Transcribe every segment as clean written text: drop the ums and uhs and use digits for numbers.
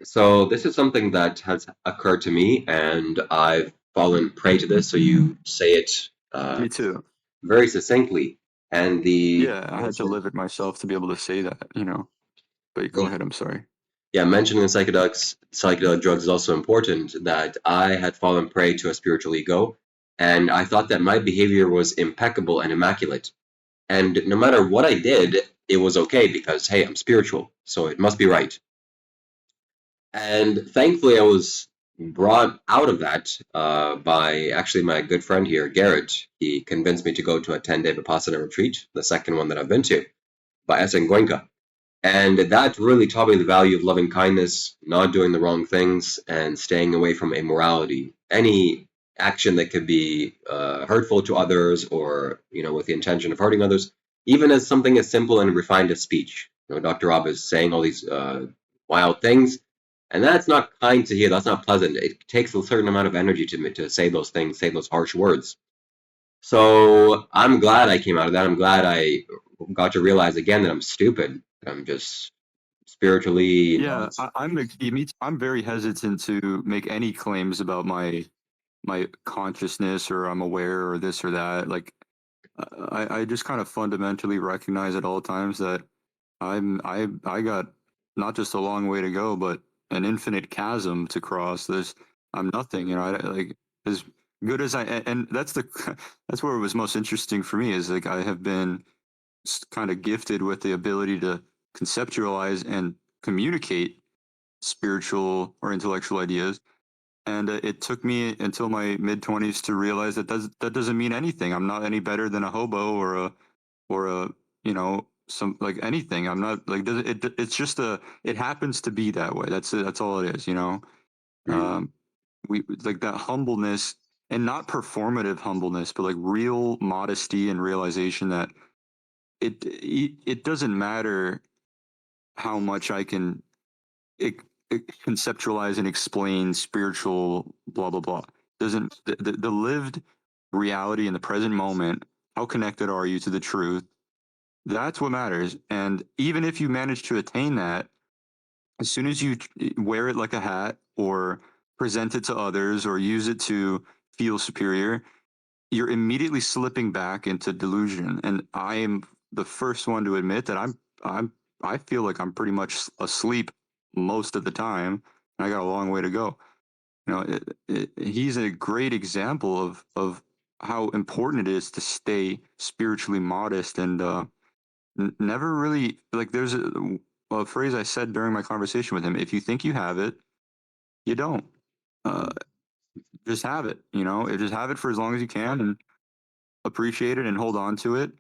So this is something that has occurred to me, and I've fallen prey to this. So you say it Me too. very succinctly, and the Yeah, I had to live it myself to be able to say that, But go yeah, ahead, I'm sorry. yeah, mentioning the psychedelic drugs is also important. That I had fallen prey to a spiritual ego, and I thought that my behavior was impeccable and immaculate, and no matter what I did, it was okay because hey, I'm spiritual, so it must be right. And thankfully, I was brought out of that by actually my good friend here, Garrett. He convinced me to go to a 10-day Vipassana retreat, the second one that I've been to, by Essen Goenka. And that really taught me the value of loving kindness, not doing the wrong things, and staying away from immorality. Any action that could be hurtful to others or, with the intention of hurting others, even as something as simple and refined as speech. Dr. Rob is saying all these wild things, and that's not kind to hear. That's not pleasant. It takes a certain amount of energy to say those things, say those harsh words. So I'm glad I came out of that. I'm glad I got to realize again that I'm stupid. I'm just spiritually, Yeah, I'm very hesitant to make any claims about my consciousness or I'm aware or this or that. Like I just kind of fundamentally recognize at all times that I got not just a long way to go, but an infinite chasm to cross. I'm nothing, like as good as and that's the that's where it was most interesting for me is like I have been kind of gifted with the ability to conceptualize and communicate spiritual or intellectual ideas. And it took me until my mid 20s to realize that doesn't mean anything. I'm not any better than a hobo or a some like anything. I'm not like it's just it happens to be that way. That's it. That's all it is. mm, Um, we like that humbleness and not performative humbleness, but like real modesty and realization that it doesn't matter how much I can it, conceptualize and explain spiritual blah blah blah. Doesn't the lived reality in the present moment? How connected are you to the truth? That's what matters. And even if you manage to attain that, as soon as you wear it like a hat or present it to others or use it to feel superior, you're immediately slipping back into delusion. And I am the first one to admit that I feel like I'm pretty much asleep most of the time. And I got a long way to go. He's a great example of how important it is to stay spiritually modest and never really like. There's a phrase I said during my conversation with him: "If you think you have it, you don't. Uh, just have it. Just have it for as long as you can and appreciate it and hold on to it.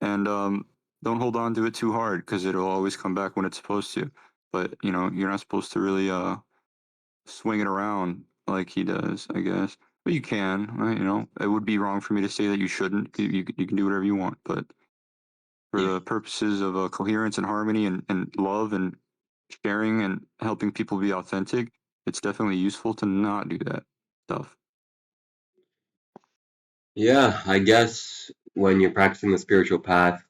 And don't hold on to it too hard because it'll always come back when it's supposed to. But you're not supposed to really swing it around like he does, I guess. But you can. It would be wrong for me to say that you shouldn't. You can do whatever you want, but for yeah, the purposes of coherence and harmony and love and sharing and helping people be authentic, it's definitely useful to not do that stuff. yeah. I guess when you're practicing the spiritual path,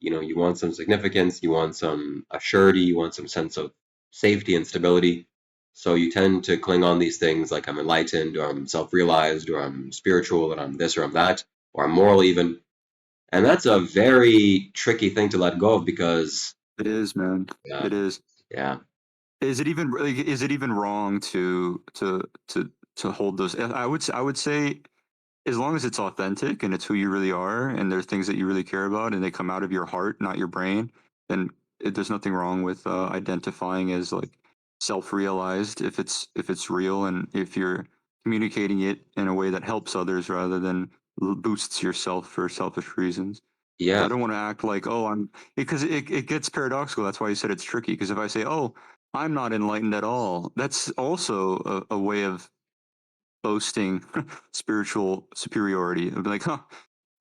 you want some significance, you want some assurity, you want some sense of safety and stability. So you tend to cling on these things like I'm enlightened, or I'm self-realized, or I'm spiritual, and I'm this, or I'm that, or I'm moral even. And that's a very tricky thing to let go of because, It is, man. yeah, It is. yeah, Is it even wrong to hold those? I would say as long as it's authentic and it's who you really are and there's things that you really care about and they come out of your heart, not your brain, then there's nothing wrong with identifying as like self-realized if it's real and if you're communicating it in a way that helps others rather than boosts yourself for selfish reasons. So I yeah. don't want to act like, oh, I'm because it gets paradoxical. That's why you said it's tricky. Because if I say, oh, I'm not enlightened at all, that's also a way of boasting spiritual superiority. It'd be like, huh,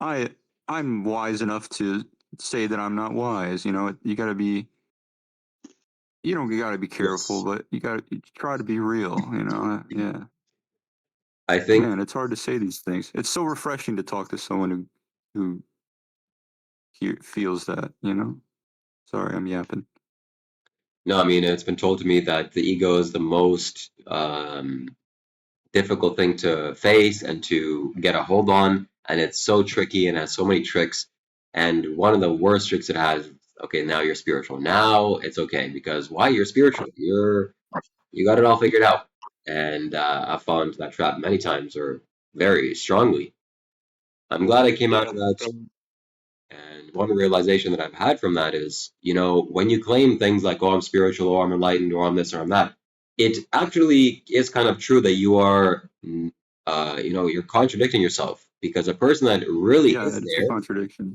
I I'm wise enough to say that I'm not wise. You gotta be careful, Yes. but you gotta try to be real. Yeah, I think man, it's hard to say these things. It's so refreshing to talk to someone who feels that. Sorry, I'm yapping. No, I mean, it's been told to me that the ego is the most difficult thing to face and to get a hold on, and it's so tricky and has so many tricks. And one of the worst tricks it has, okay, now you're spiritual. Now it's okay because why you're spiritual? You got it all figured out. And I've fallen into that trap many times, or very strongly. I'm glad I came out Yeah. of that. Um, And one realization that I've had from that is, when you claim things like, oh, I'm spiritual, or I'm enlightened, or I'm this, or I'm that, it actually is kind of true that you are, you're contradicting yourself because a person that really Yeah, is it's a there, contradiction.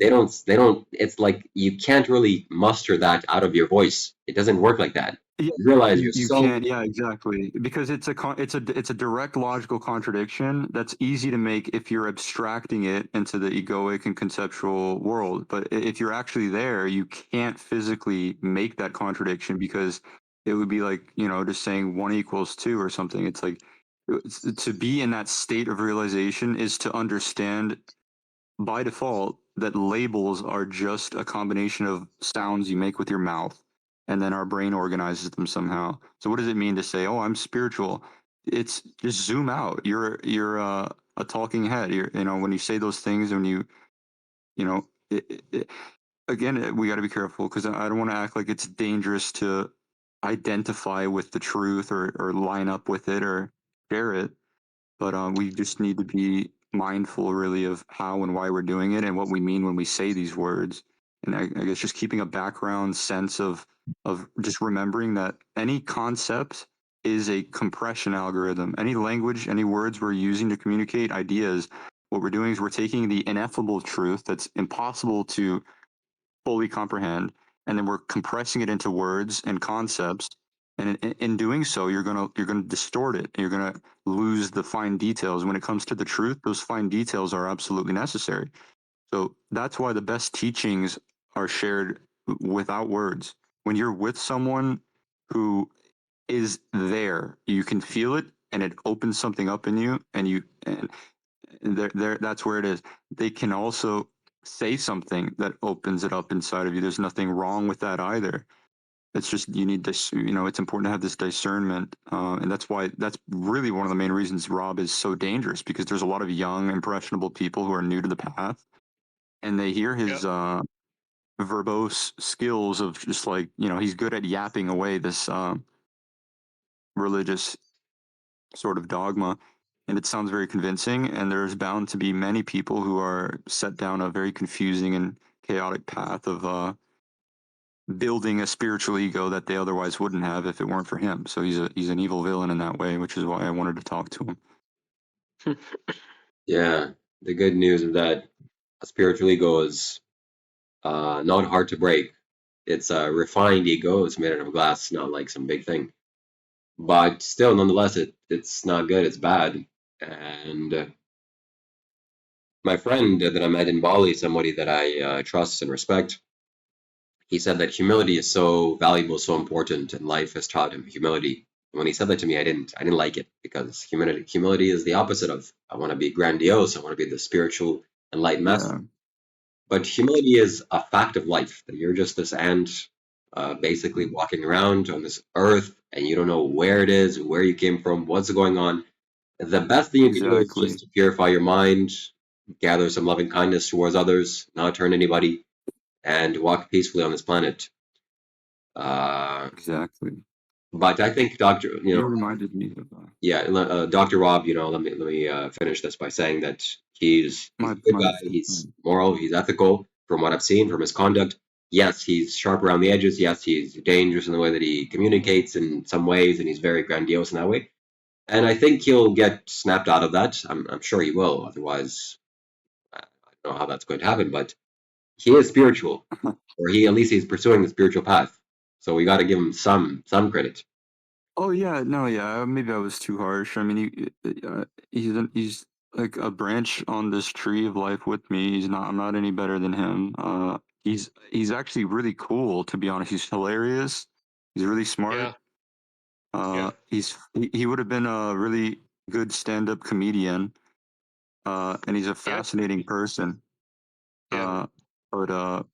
it's like you can't really muster that out of your voice. It doesn't work like that. Yeah, You realize you're you so, can't. Yeah, exactly. Because it's a direct logical contradiction that's easy to make if you're abstracting it into the egoic and conceptual world. But if you're actually there, you can't physically make that contradiction because it would be like just saying one equals two or something. It's like to be in that state of realization is to understand by default that labels are just a combination of sounds you make with your mouth and then our brain organizes them somehow. So what does it mean to say, "Oh, I'm spiritual"? It's just zoom out. You're a talking head. When you say those things, when you know again, we got to be careful because I don't want to act like it's dangerous to identify with the truth or line up with it or share it, but we just need to be mindful, really, of how and why we're doing it and what we mean when we say these words. And I guess just keeping a background sense of just remembering that any concept is a compression algorithm. Any language, any words we're using to communicate ideas, what we're doing is we're taking the ineffable truth that's impossible to fully comprehend, and then we're compressing it into words and concepts. And in doing so, you're gonna distort it. And you're gonna lose the fine details. When it comes to the truth, those fine details are absolutely necessary. So that's why the best teachings are shared without words. When you're with someone who is there, you can feel it, and it opens something up in you, and there that's where it is. They can also say something that opens it up inside of you. There's nothing wrong with that either. It's just you need this. It's important to have this discernment, and that's really one of the main reasons Rob is so dangerous because there's a lot of young, impressionable people who are new to the path, and they hear yeah. his verbose skills of just like he's good at yapping away this religious sort of dogma, and it sounds very convincing. And there's bound to be many people who are set down a very confusing and chaotic path of building a spiritual ego that they otherwise wouldn't have if it weren't for him. So he's an evil villain in that way, which is why I wanted to talk to him. yeah. The good news is that a spiritual ego is not hard to break. It's a refined ego. It's made out of glass, not like some big thing. But still, nonetheless, it's not good. It's bad. And my friend that I met in Bali, somebody that I trust and respect, he said that humility is so valuable, so important, and life has taught him humility. When he said that to me, I didn't like it because humility is the opposite of I want to be grandiose. I want to be the spiritual enlightened master. Yeah, But humility is a fact of life that you're just this ant, basically walking around on this earth, and you don't know where it is, where you came from, what's going on. The best thing you can do is just exactly, to purify your mind, gather some loving kindness towards others, not hurt anybody, and walk peacefully on this planet. Uh, exactly. but I think You reminded me of yeah, Dr. Rob, let me finish this by saying that he's my a good my. guy. He's moral. He's ethical. From what I've seen from his conduct, yes, he's sharp around the edges. Yes, he's dangerous in the way that he communicates in some ways, and he's very grandiose in that way. And I think he'll get snapped out of that. I'm sure he will. Otherwise, I don't know how that's going to happen. But he is spiritual, or he at least he's pursuing the spiritual path. So we got to give him some credit. Oh yeah, no, yeah. Maybe I was too harsh. I mean, he's like a branch on this tree of life with me. He's not. I'm not any better than him. He's actually really cool. To be honest, he's hilarious. He's really smart. Yeah. Yeah. He would have been a really good stand-up comedian. And he's a Yeah. fascinating person. Yeah. Uh, but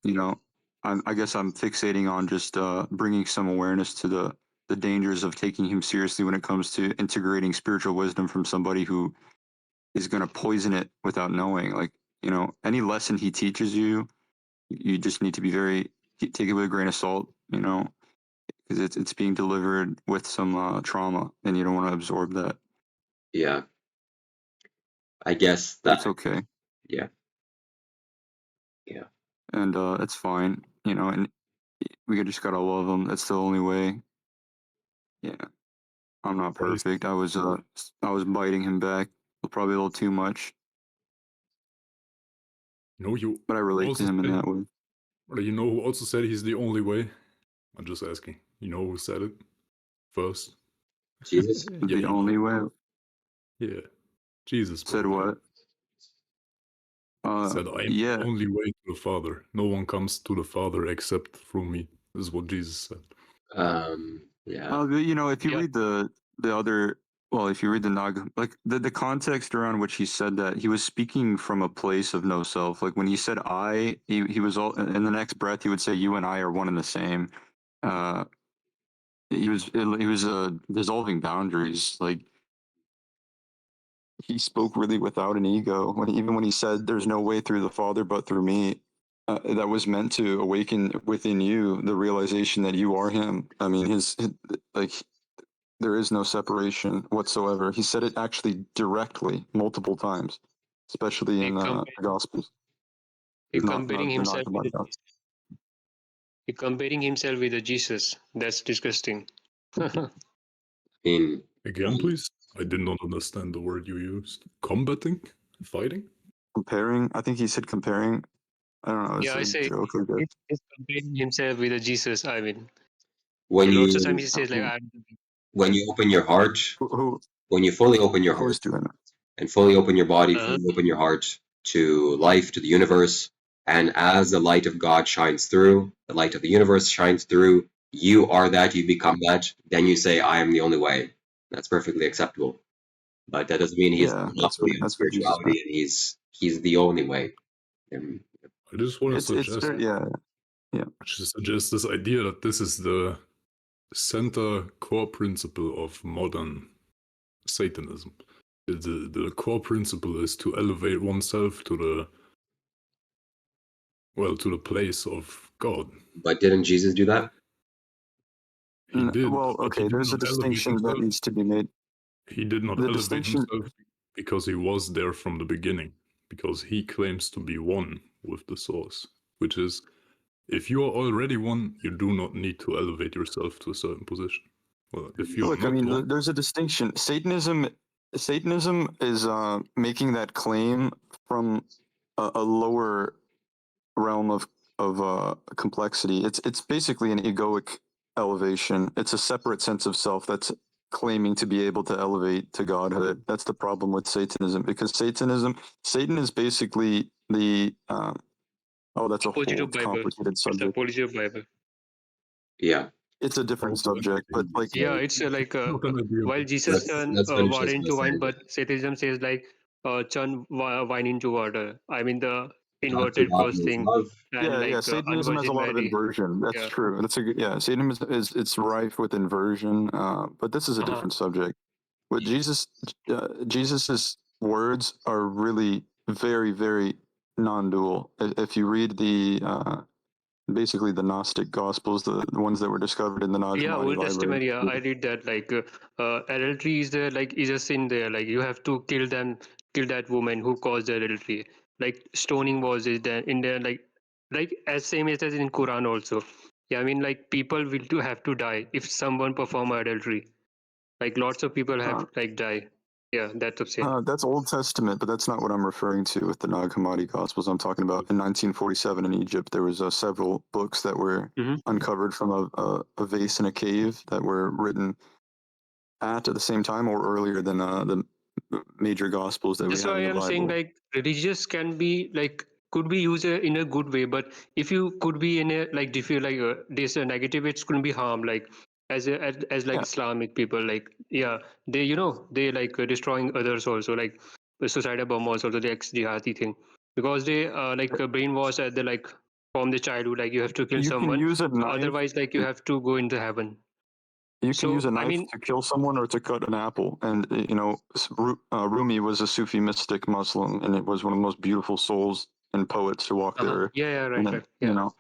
I guess I'm fixating on just bringing some awareness to the dangers of taking him seriously when it comes to integrating spiritual wisdom from somebody who is going to poison it without knowing. Like, you know, any lesson he teaches you, you just need to be take it with a grain of salt, you know, because it's being delivered with some trauma, and you don't want to absorb that. Yeah, I guess But that. it's okay, Yeah, yeah. and it's fine, you know. And we just gotta love him. That's the only way. Yeah, I'm not What is perfect. I was biting him back probably a little too much, you but I relate to also him in said, that way. or you know who also said he's the only way? I'm just asking. You know who said it first? Jesus. Yeah, The you know. only way Yeah, Jesus, said bro. what? Said, I am the Yeah. only way to the Father. No one comes to the Father except through me. This is what Jesus said. Yeah. But, you know, if you Yeah. read the other, well, if you read the Nag, like the context around which he said that, he was speaking from a place of no self. Like when he said I, he was all in the next breath he would say you and I are one and the same. Uh, he was dissolving boundaries. Like he spoke really without an ego. Even when he said, "There's no way through the Father but through me," that was meant to awaken within you the realization that you are Him. I mean, his like there is no separation whatsoever. He said it actually directly multiple times, especially He in the comparing Gospels. he Not comparing the not himself the with Gospels. he comparing himself with a Jesus. That's disgusting. I mean, Again, please? I did not understand the word you used. Combating? Fighting? Comparing, I think he said comparing. I don't know. It's Yeah, I a say joke, I guess. he's comparing himself with a Jesus. I mean, when lots of times you he says like, when you open your heart, Who when you fully open your who's heart doing that? and fully open your body, uh-huh. fully open your heart to life, to the universe, and as the light of God shines through, the light of the universe shines through, you are that, you become that, then you say, I am the only way. That's perfectly acceptable. But that doesn't mean he's the Yeah, monopoly on that's what Jesus meant. spirituality and he's the only way. And I just want to It's suggest, very yeah. this idea that this is the center core principle of modern Satanism. The core principle is to elevate oneself to the place of God. but didn't Jesus do that? He did, Well, but he okay. did There's a not elevate distinction that himself. needs to be made. He did not The elevate distinction, himself because he was there from the beginning, because he claims to be one with the source, which is, if you are already one, you do not need to elevate yourself to a certain position. Well, if you're look. I not mean, one, there's a distinction. Satanism is making that claim from a lower realm of complexity. It's basically an egoic elevation. It's a separate sense of self that's claiming to be able to elevate to godhood. That's the problem with Satanism, because Satan is basically the oh, that's a Opposite whole of Bible. complicated It's the subject. opposite of Bible. Yeah. It's a different how can I subject, but be like Yeah, So it's like how can I be while about Jesus this? turned let's finish water this by into wine, saying but Satanism says like turn wine into water. I mean the God so inverted God cross is thing, love. and yeah, like Satanism has a unvirgin lot of Mary. inversion. That's Yeah. true. That's a good, yeah. Satanism is it's rife with inversion. But this is a Uh-huh. different subject. What Jesus's words are really very, very non-dual. If you read the basically the Gnostic Gospels, the ones that were discovered in the Nag Yeah, Hammadi Old library. Testament. Yeah, I read that. Like adultery is there. Like is a sin there. Like you have to kill them, kill that woman who caused the adultery. Like stoning was is there in there. Like as same as in Quran also. Yeah, I mean like people will to have to die if someone perform adultery. Like lots of people Uh, have like die. Yeah, that's the same. that's Old Testament, but that's not what I'm referring to with the Nag Hammadi Gospels. I'm talking about in 1947 in Egypt, there was several books that were Mm-hmm. uncovered from a vase in a cave that were written at the same time or earlier than the major Gospels that we That's have why in the I'm saying Bible. like religious can be like could be used in a good way, but if you could be in a like if you like this negative, it's going to be harm like as like Yeah, Islamic people like yeah they they like destroying others also like the suicidal bombers also the ex jihadi thing because they like brainwash at the like from the childhood, like you have to kill You can someone, use a knife. otherwise like you have to go into heaven. You can use a So I knife mean, to kill someone or to cut an apple. And, Rumi was a Sufi mystic Muslim, and it was one of the most beautiful souls and poets to walk the earth. yeah, And right, you yeah, know,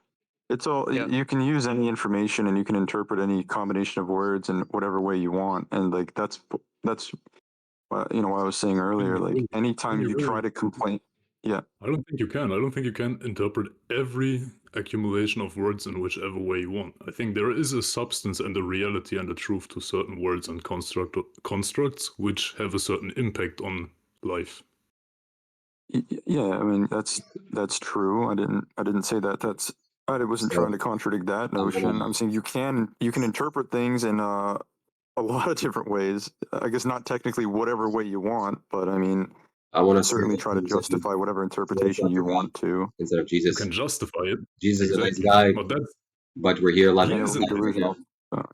it's all, yeah. you can use any information and you can interpret any combination of words in whatever way you want. And like, that's, what I was saying earlier, like anytime you try to complain. Yeah. I don't think you can. I don't think you can interpret every accumulation of words in whichever way you want. I think there is a substance and a reality and a truth to certain words and constructs which have a certain impact on life. Yeah, I mean that's true. I didn't say that. I wasn't So, trying to contradict that notion. I'm saying you can interpret things in a lot of different ways. I guess not technically whatever way you want, but I mean I want to certainly try to justify whatever interpretation you want to. instead of You Jesus. can justify it. Jesus is a nice Exactly. guy, But that's but we're here he living is his a life, nice you know? Delusional.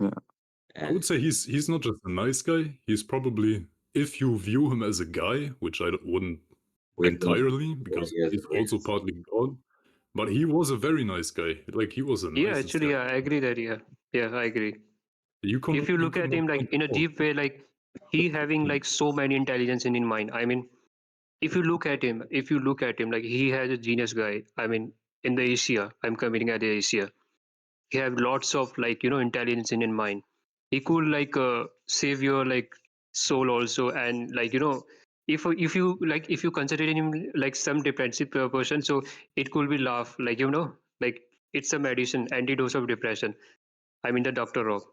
Yeah. I would say he's not just a nice guy. He's probably, if you view him as a guy, which I wouldn't entirely, because he's also partly God, but he was a very nice guy. Like he was a Yeah, nicest actually, guy. yeah, I agree that. Yeah, I agree. If you look at him like in a deep way, like he having like so many intelligence in mind. I mean, if you look at him, like he has a genius guy. I mean, in the Asia, I'm coming at the Asia. He have lots of like intelligence in mind. He could like save your like soul also, and like if you consider him like some depressive person, so it could be laugh like like it's a medicine antidote of depression. I mean the Dr. Rock.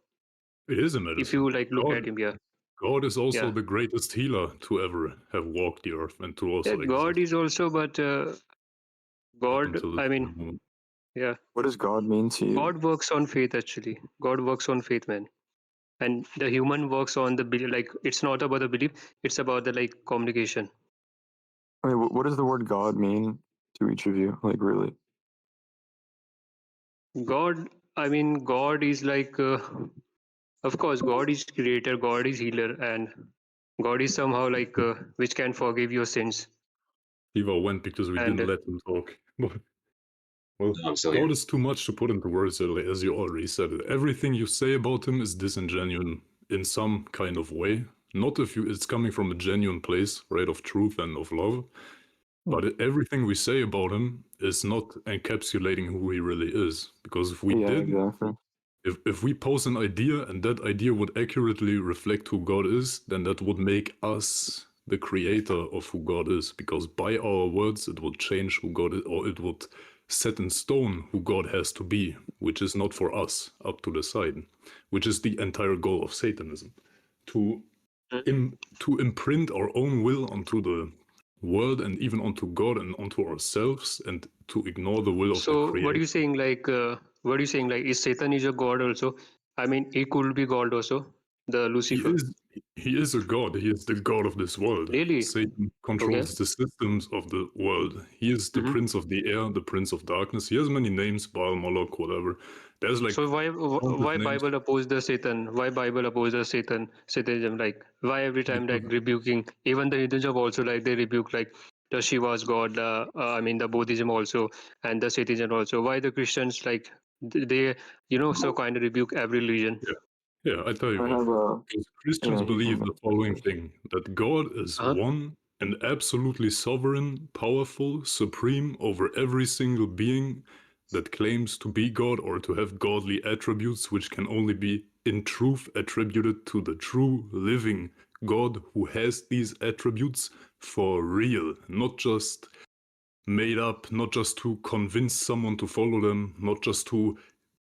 It is a If medicine. you like look at him, yeah, God is also yeah, the greatest healer to ever have walked the earth and to also yeah. God exist is also, but up God. until this I very mean, moment. yeah, What does God mean to you? God works on faith. Actually, God works on faith, man. And the human works on the belief. Like it's not about the belief; it's about the like communication. I mean, what does the word God mean to each of you? Like really? God. I mean, God is like. Of course, God is creator. God is healer, and God is somehow like which can forgive your sins. Shiva went because we didn't And let him talk. Well, I'm still here. God is too much to put into words, as you already said. Everything you say about him is disingenuous in some kind of way. Not if it's coming from a genuine place, right, of truth and of love. But everything we say about him is not encapsulating who he really is. Because if we Yeah, did, exactly. if we pose an idea and that idea would accurately reflect who God is, then that would make us the creator of who God is. Because by our words, it would change who God is, or it would set in stone who God has to be, which is not for us up to decide, which is the entire goal of Satanism. To imprint our own will onto the world and even onto God and onto ourselves, and to ignore the will of the so, what are Creator. you saying? Like, what are you saying? Like, is Satan is a god also? I mean, he could be god also. The He Lucifer. is a god. He is the god of this world. Really? Satan Okay. controls the systems of the world. He is the Mm-hmm. prince of the air, the prince of darkness. He has many names, Baal, Moloch, whatever. There's like So countless why names. Bible oppose the Satan? Why Bible oppose the Satanism? Like why every time Because like rebuking? Even the Hinduism also like they rebuke like the Shiva's god. I mean the Buddhism also and the Satanism also. Why the Christians like they so kind of rebuke every religion? yeah, I tell you I why. have a Because Christians yeah. You believe can the go following first. thing: that God is Uh-huh. one and absolutely sovereign, powerful, supreme over every single being that claims to be God or to have godly attributes, which can only be in truth attributed to the true living God who has these attributes for real, not just made up, not just to convince someone to follow them, not just to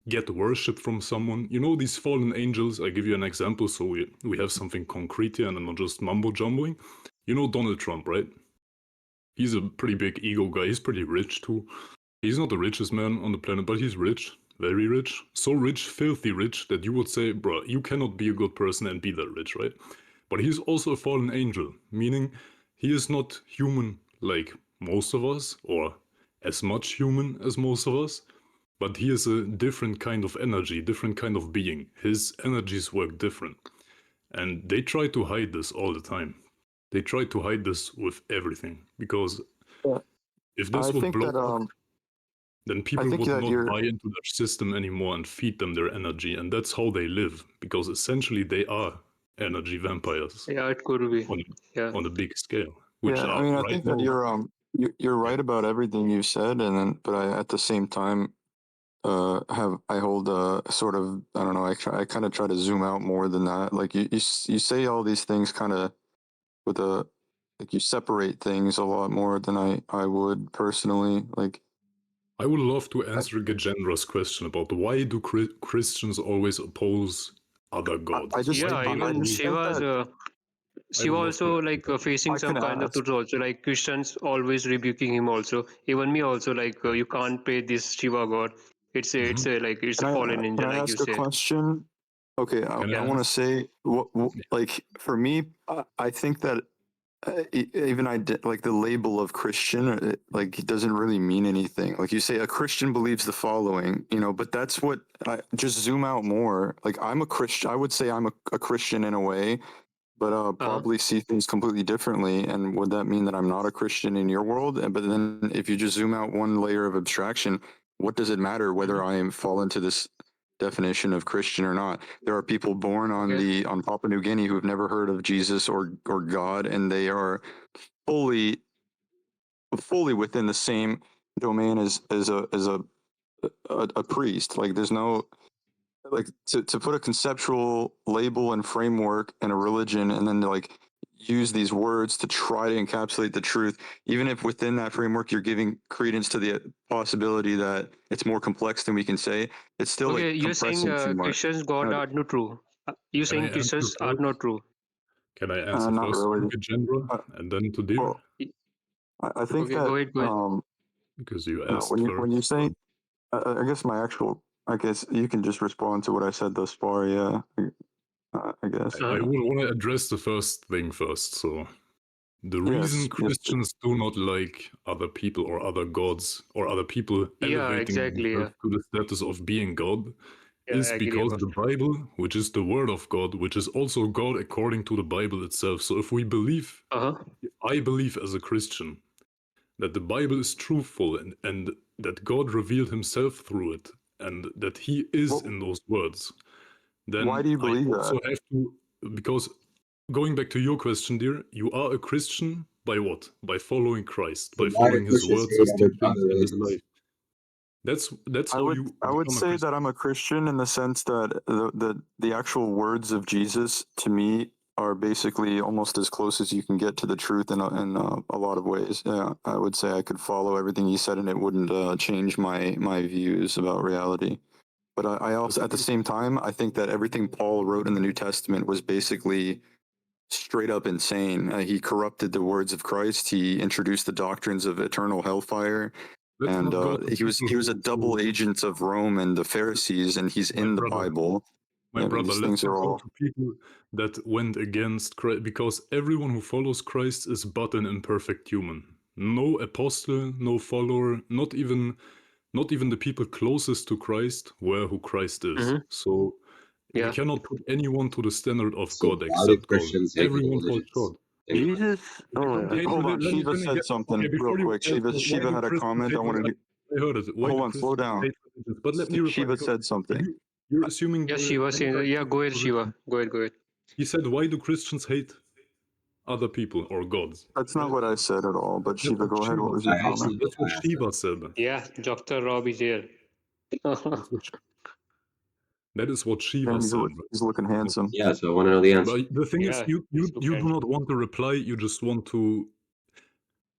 get worship from someone. You know, these fallen angels, I give you an example so we have something concrete here and I'm not just mumbo jumboing. You know Donald Trump, right? He's a pretty big ego guy. He's pretty rich too. He's not the richest man on the planet, but he's rich. Very rich. So rich, filthy rich, that you would say, bro, you cannot be a good person and be that rich, right? But he's also a fallen angel, meaning he is not human like most of us, or as much human as most of us, but he is a different kind of energy, different kind of being. His energies work different. And they try to hide this all the time. They try to hide this with everything. Because Yeah. if I this would think blow that up, then people think would that not you're. buy into that system anymore and feed them their energy, and that's how they live, because essentially they are energy vampires Yeah, it could be. on Yeah. on a big scale, which Yeah, I are mean, I right think that now. you're right about everything you said, and then but I at the same time I hold a sort of, I don't know, I kind of try to zoom out more than that. Like you say all these things kind of with a, like, you separate things a lot more than I would personally. Like I would love to answer Gajendra's question about why do Christians always oppose other gods? I just Why Yeah, do they I even always? just think Shiva's that I she would love to also answer like that. facing I some can kind of ask. truth also, like Christians always rebuking him also, even me also, like you can't pray this Shiva god. It's a like it's a fallen Can angel, I like you ask a say. question? Okay, Can I I Yeah. want to ask? say like for me, I think that even like the label of Christian, like it doesn't really mean anything. Like you say, a Christian believes the following, but that's what I just zoom out more. Like I'm a Christian, I would say I'm a Christian in a way, but Uh-huh. probably see things completely differently. And would that mean that I'm not a Christian in your world? But then if you just zoom out one layer of abstraction, what does it matter whether I fall into this definition of Christian or not? There are people born Okay. on Papua New Guinea who have never heard of Jesus or God, and they are fully within the same domain as a priest. Like there's no, like, to put a conceptual label and framework and a religion, and then to like use these words to try to encapsulate the truth, even if within that framework you're giving credence to the possibility that it's more complex than we can say, it's still Okay, like you're saying compressing too much. Christians God Uh, are not true. You're Can I saying answer Christians are first? not true. Can I answer not first to really. Gajendra Uh, and then to Deer? well, I think Okay, go that ahead, go ahead. Because you asked when you first. say, I guess I guess you can just respond to what I said thus far. Yeah, I guess. I Uh-huh. would want to address the first thing first. So, the reason Yes, please. Christians do not like other people or other gods or other people Yeah, elevating exactly. themselves Yeah, to the status of being God yeah, is I agree because about the Bible, which is the Word of God, which is also God according to the Bible itself. So, if Uh-huh. I believe as a Christian that the Bible is truthful and that God revealed himself through it and that he is Well, in those words, why then do you I believe also that? have to, because going back to your question, dear, you are a Christian by what? By following Christ, So by why do following his Christians words, hate his other teachings, and his religions? life. That's how you I would become a say Christian. that I'm a Christian in the sense that the actual words of Jesus to me are basically almost as close as you can get to the truth in a lot of ways. Yeah, I would say I could follow everything he said and it wouldn't change my views about reality. But I The also, thing at the is, same time, I think that everything Paul wrote in the New Testament was basically straight up insane. He corrupted the words of Christ. He introduced the doctrines of eternal hellfire, let's and not go to people he was a double who agent of Rome and the Pharisees, and he's my in the brother, Bible. my I mean, brother, these let's things not are go all. to people that went against Christ, because everyone who follows Christ is but an imperfect human. No apostle, no follower, not even the people closest to Christ were who Christ is. Mm-hmm. So we Yeah. cannot put anyone to the standard of So God why do except God. Christians hate other Everyone falls religions? short. And Jesus. You Oh, don't hate hold on. let me Shiva get said okay something real before you quick. answer why Shiva do had a Christians comment. hate I want to. I heard it. Why Hold do on. Slow Christians down. hate religions? But let me reply Shiva because said something. you're assuming Yeah, the Shiva saying entire yeah, go ahead, position. Shiva. Go ahead, go ahead. He said, why do Christians hate other people or gods? That's not what I said at all. But That's Shiva, what go ahead. Shiva What was I your said. actually comment? did That's what ask that. Shiva said. Yeah, Dr. Rob is here. That's what, that is what Shiva Damn, said. he's looking handsome. Yeah, so I want to know the answer. But the thing is, Yeah, you, he's you, look you do handsome. not want to reply, you just want to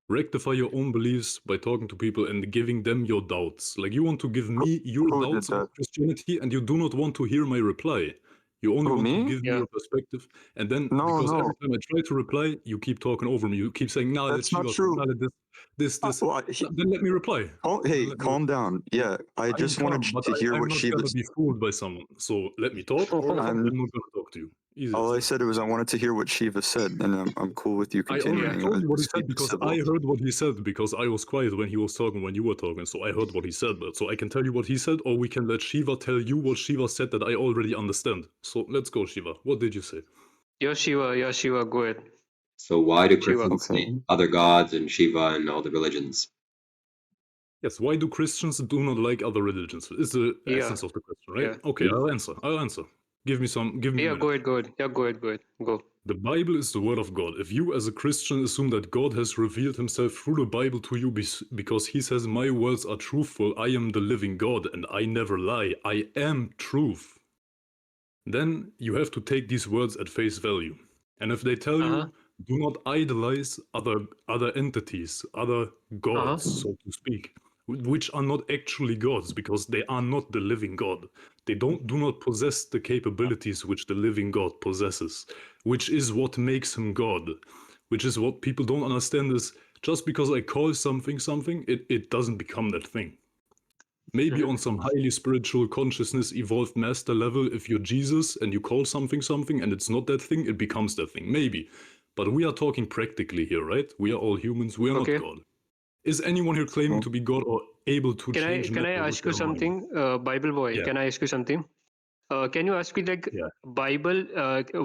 rectify your own beliefs by talking to people and giving them your doubts. Like you want to give me your Who did doubts about that? Christianity and you do not want to hear my reply. You only Who, want to me? give me Yeah. your perspective. And then No, because every no. time I try to reply, you keep talking over me. You keep saying, nah, let That's not Shiva talk, true. nah, let this. Well, Then let me reply. Then hey, let me calm reply. down. Yeah, I I'm just wanted calm, but to hear I'm what not Shiva. gonna be fooled by someone. So let me talk or I'm I'm. not gonna talk to you. Easy as All I that. said was I wanted to hear what Shiva said, and I'm cool with you I already Yeah. continuing. told you what he said Keep it because civil. I heard what he said because I was quiet when he was talking, when you were talking, so I heard what he said. But so I can tell you what he said, or we can let Shiva tell you what Shiva said that I already understand. So let's go, Shiva. What did you say? Yeah, Shiva, go ahead. So why do Shiva. Christians Okay. hate other gods and Shiva and all the religions? Yes, why do Christians do not like other religions? Is the Yeah, essence of the question, right? yeah, Okay, I'll answer. Give me a yeah. minute. Go ahead, go ahead. Yeah, go ahead, go ahead. Go. The Bible is the word of God. If you as a Christian assume that God has revealed himself through the Bible to you because he says my words are truthful, I am the living God and I never lie, I am truth, then you have to take these words at face value. And if they tell Uh-huh. you, do not idolize other entities, other Uh-huh. gods, so to speak, which are not actually gods because they are not the living God. They do not possess the capabilities which the living God possesses, which is what makes him God. Which is what people don't understand is just because I call something something, it doesn't become that thing. Maybe on some highly spiritual consciousness evolved master level, if you're Jesus and you call something something and it's not that thing, it becomes that thing. Maybe. But we are talking practically here, right? We are all humans, we are not Okay. God. Is anyone here claiming to be God or able to change Can I matter with ask you their mind? something, Bible boy? Yeah, Can I ask you something? Can you ask me like yeah. Bible?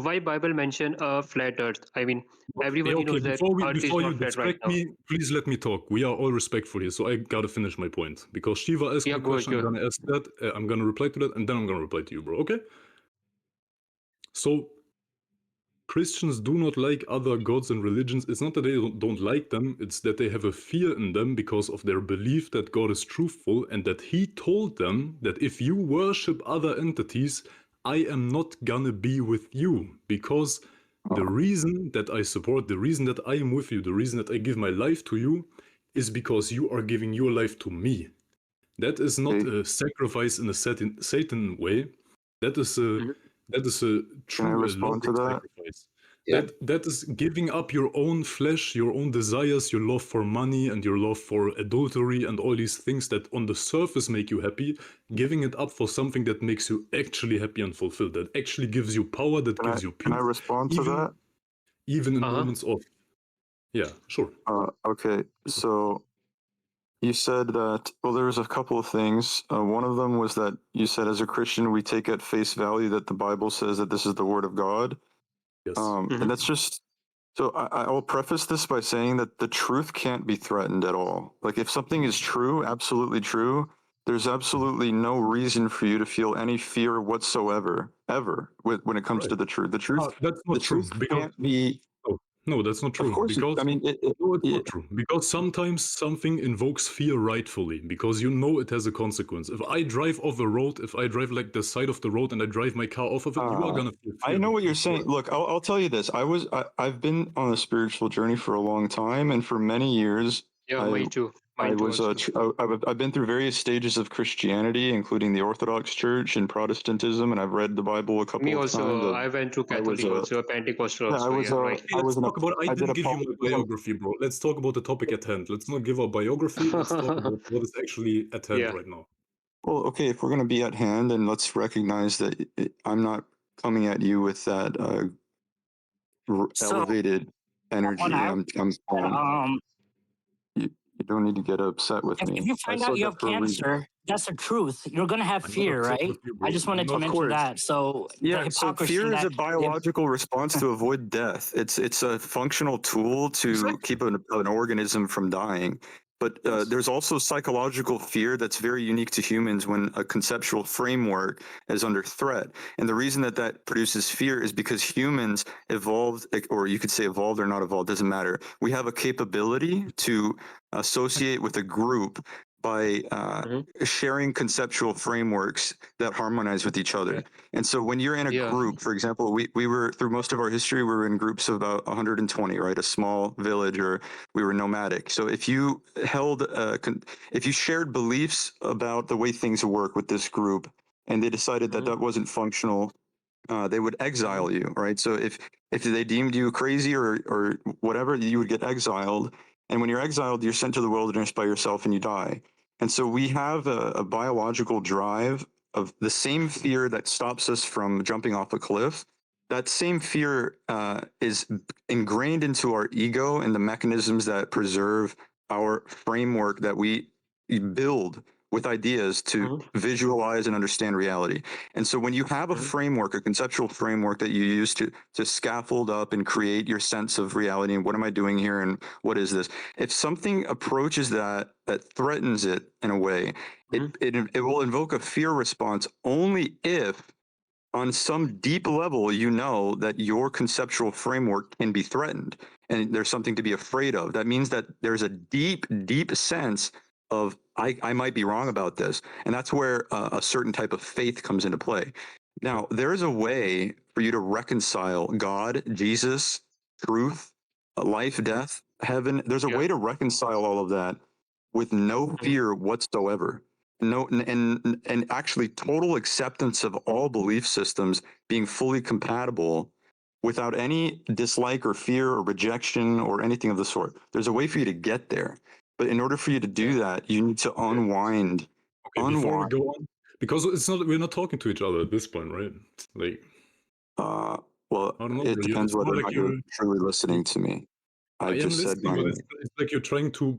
Why Bible mention a flat Earth? I mean, everybody Okay, knows that Earth is before you not flat right distract now. me, please let me talk. We are all respectful here, so I gotta finish my point. Because Shiva asked me Yeah, a go ahead, question, I'm go. gonna ask that, I'm gonna reply to that, and then I'm gonna reply to you, bro, okay? So, Christians do not like other gods and religions. It's not that they don't like them, it's that they have a fear in them because of their belief that God is truthful and that He told them that if you worship other entities, I am not gonna be with you. Because the reason that I support, the reason that I am with you, the reason that I give my life to you is because you are giving your life to me. That is not Okay, a sacrifice in a Satan way. That is a Mhm. that is a can I true respond to loving that? sacrifice. Yeah. That is giving up your own flesh, your own desires, your love for money and your love for adultery and all these things that on the surface make you happy, giving it up for something that makes you actually happy and fulfilled, that actually gives you power, that gives you Can I peace, respond to even that? even in Uh-huh. moments of yeah, sure. Okay, so you said that, well, there was a couple of things. One of them was that you said as a Christian, we take at face value that the Bible says that this is the word of God. Yes. And that's just, so I will preface this by saying that the truth can't be threatened at all. Like if something is true, absolutely true, there's absolutely no reason for you to feel any fear whatsoever, ever, when it comes Right. to the truth. That's The not true truth because can't be, no, no, that's not of true course, I because mean, no, it's it, not true. Because sometimes something invokes fear rightfully, because you know it has a consequence. If I drive off a road, if I drive like the side of the road and I drive my car off of it, you are Uh, gonna feel I fear know what you're because saying. Look, I'll tell you this. I've been on a spiritual journey for a long time, and for many years, Yeah, I mine too. I Mine too was also. I've been through various stages of Christianity, including the Orthodox Church and Protestantism, and I've read the Bible a Me couple of times. also. I went to I was Catholic also, Pentecostal yeah, also. Yeah, right. okay, I was let's an talk about I I did didn't a give you my biography, bro. Let's talk about the topic at hand. Let's not give our biography, let's talk about what is actually at hand Yeah. right now. well, okay. If we're gonna be at hand, then let's recognize that I'm not coming at you with that So elevated when energy. I um, You don't need to get upset with if me. you I find out said you that have for a reason. cancer, that's the truth. You're gonna have I'm not fear, upset right? with you, I bro. just I'm wanted to not Of mention course. that. So the Yeah, so hypocrisy fear is that a biological response to avoid death. It's a functional tool to exactly. keep an organism from dying. But Yes. there's also psychological fear that's very unique to humans when a conceptual framework is under threat. And the reason that that produces fear is because humans evolved, or you could say evolved or not evolved, doesn't matter. We have a capability to associate with a group by Mhm. sharing conceptual frameworks that harmonize with each other. And so when you're in a Yeah. group, for example, we were through most of our history, we were in groups of about 120, right? A small village, or we were nomadic. So if you held, if you shared beliefs about the way things work with this group, and they decided that Mhm. that wasn't functional, they would Mhm. exile you, right? So if they deemed you crazy or whatever, you would get exiled. And when you're exiled, you're sent to the wilderness by yourself and you die. And so we have a biological drive of the same fear that stops us from jumping off a cliff. That same fear is ingrained into our ego and the mechanisms that preserve our framework that we build with ideas to visualize and understand reality. And so when you have a framework, a conceptual framework that you use to scaffold up and create your sense of reality and what am I doing here and what is this? If something approaches that threatens it in a way, it will invoke a fear response only if on some deep level, you know that your conceptual framework can be threatened and there's something to be afraid of. That means that there's a deep, deep sense of, I might be wrong about this. And that's where a certain type of faith comes into play. Now, there's a way for you to reconcile God, Jesus, truth, life, death, heaven. There's a way to reconcile all of that with no fear whatsoever. No, and actually total acceptance of all belief systems being fully compatible without any dislike or fear or rejection or anything of the sort. There's a way for you to get there. But in order for you to do that, you need to unwind. Okay, before we go on, because we're not talking to each other at this point, right? Like, well, I don't know, it depends whether or not you're truly listening to me. I am listening, but it's like you're trying to,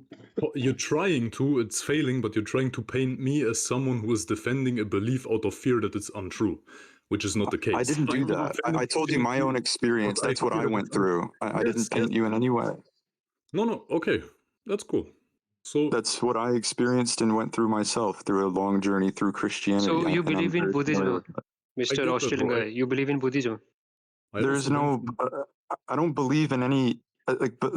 it's failing, but you're trying to paint me as someone who is defending a belief out of fear that it's untrue, which is not the case. I didn't do that. I told you my own experience. That's what I went through. I didn't paint you in any way. No, okay, that's cool. So that's what I experienced and went through myself through a long journey through Christianity. So you believe in Buddhism, Mr. Australian guy? You believe in Buddhism? There's no. I don't believe in any. Like, but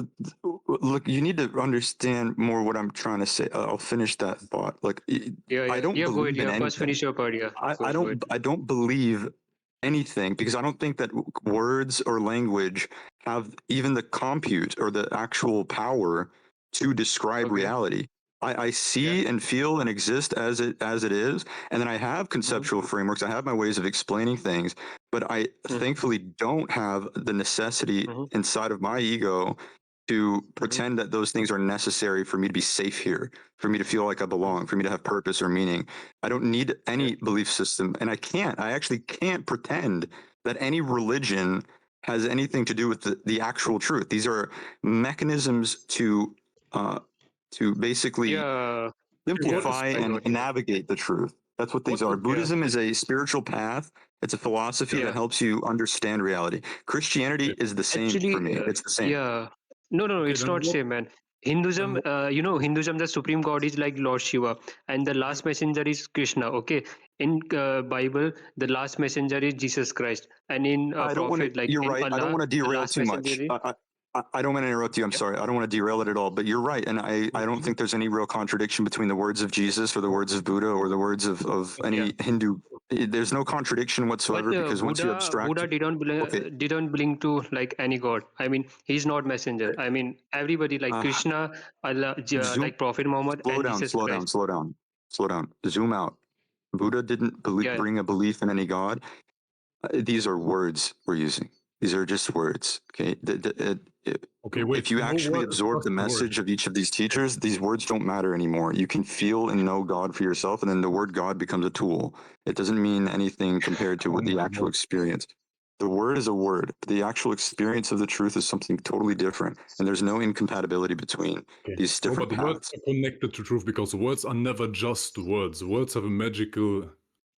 look, you need to understand more what I'm trying to say. I'll finish that thought. Like, I don't believe in anything. First finish your part. I don't believe anything because I don't think that words or language have even the compute or the actual power to describe reality. I see and feel and exist as it is, and then I have conceptual frameworks. I have my ways of explaining things, but I thankfully don't have the necessity inside of my ego to pretend that those things are necessary for me to be safe here, for me to feel like I belong, for me to have purpose or meaning. I don't need any belief system, and I actually can't pretend that any religion has anything to do with the actual truth. These are mechanisms to basically simplify and navigate the truth. That's what these are. Buddhism is a spiritual path. It's a philosophy that helps you understand reality. Christianity is the same for me. It's the same. Yeah. No, it's not same, man. Hinduism, Hinduism, the supreme god is like Lord Shiva, and the last messenger is Krishna. Okay, in Bible, the last messenger is Jesus Christ, and in prophet, like you're in right. Allah, I don't want to derail too much. I don't want to interrupt you. I'm sorry. I don't want to derail it at all. But you're right, and I don't think there's any real contradiction between the words of Jesus or the words of Buddha or the words of any Hindu. There's no contradiction whatsoever because once you abstract, Buddha didn't belong to like any god. I mean, he's not messenger. I mean, everybody like Krishna, Allah, like Prophet Muhammad, and Jesus Christ. Slow down. Zoom out. Buddha didn't bring a belief in any god. These are words we're using. These are just words. Okay. Wait. If you actually absorb the message of each of these teachers, these words don't matter anymore. You can feel and know God for yourself, and then the word God becomes a tool. It doesn't mean anything compared to what the actual experience. The word is a word. The actual experience of the truth is something totally different, and there's no incompatibility between these different paths. Words are connected to truth because words are never just words. Words have a magical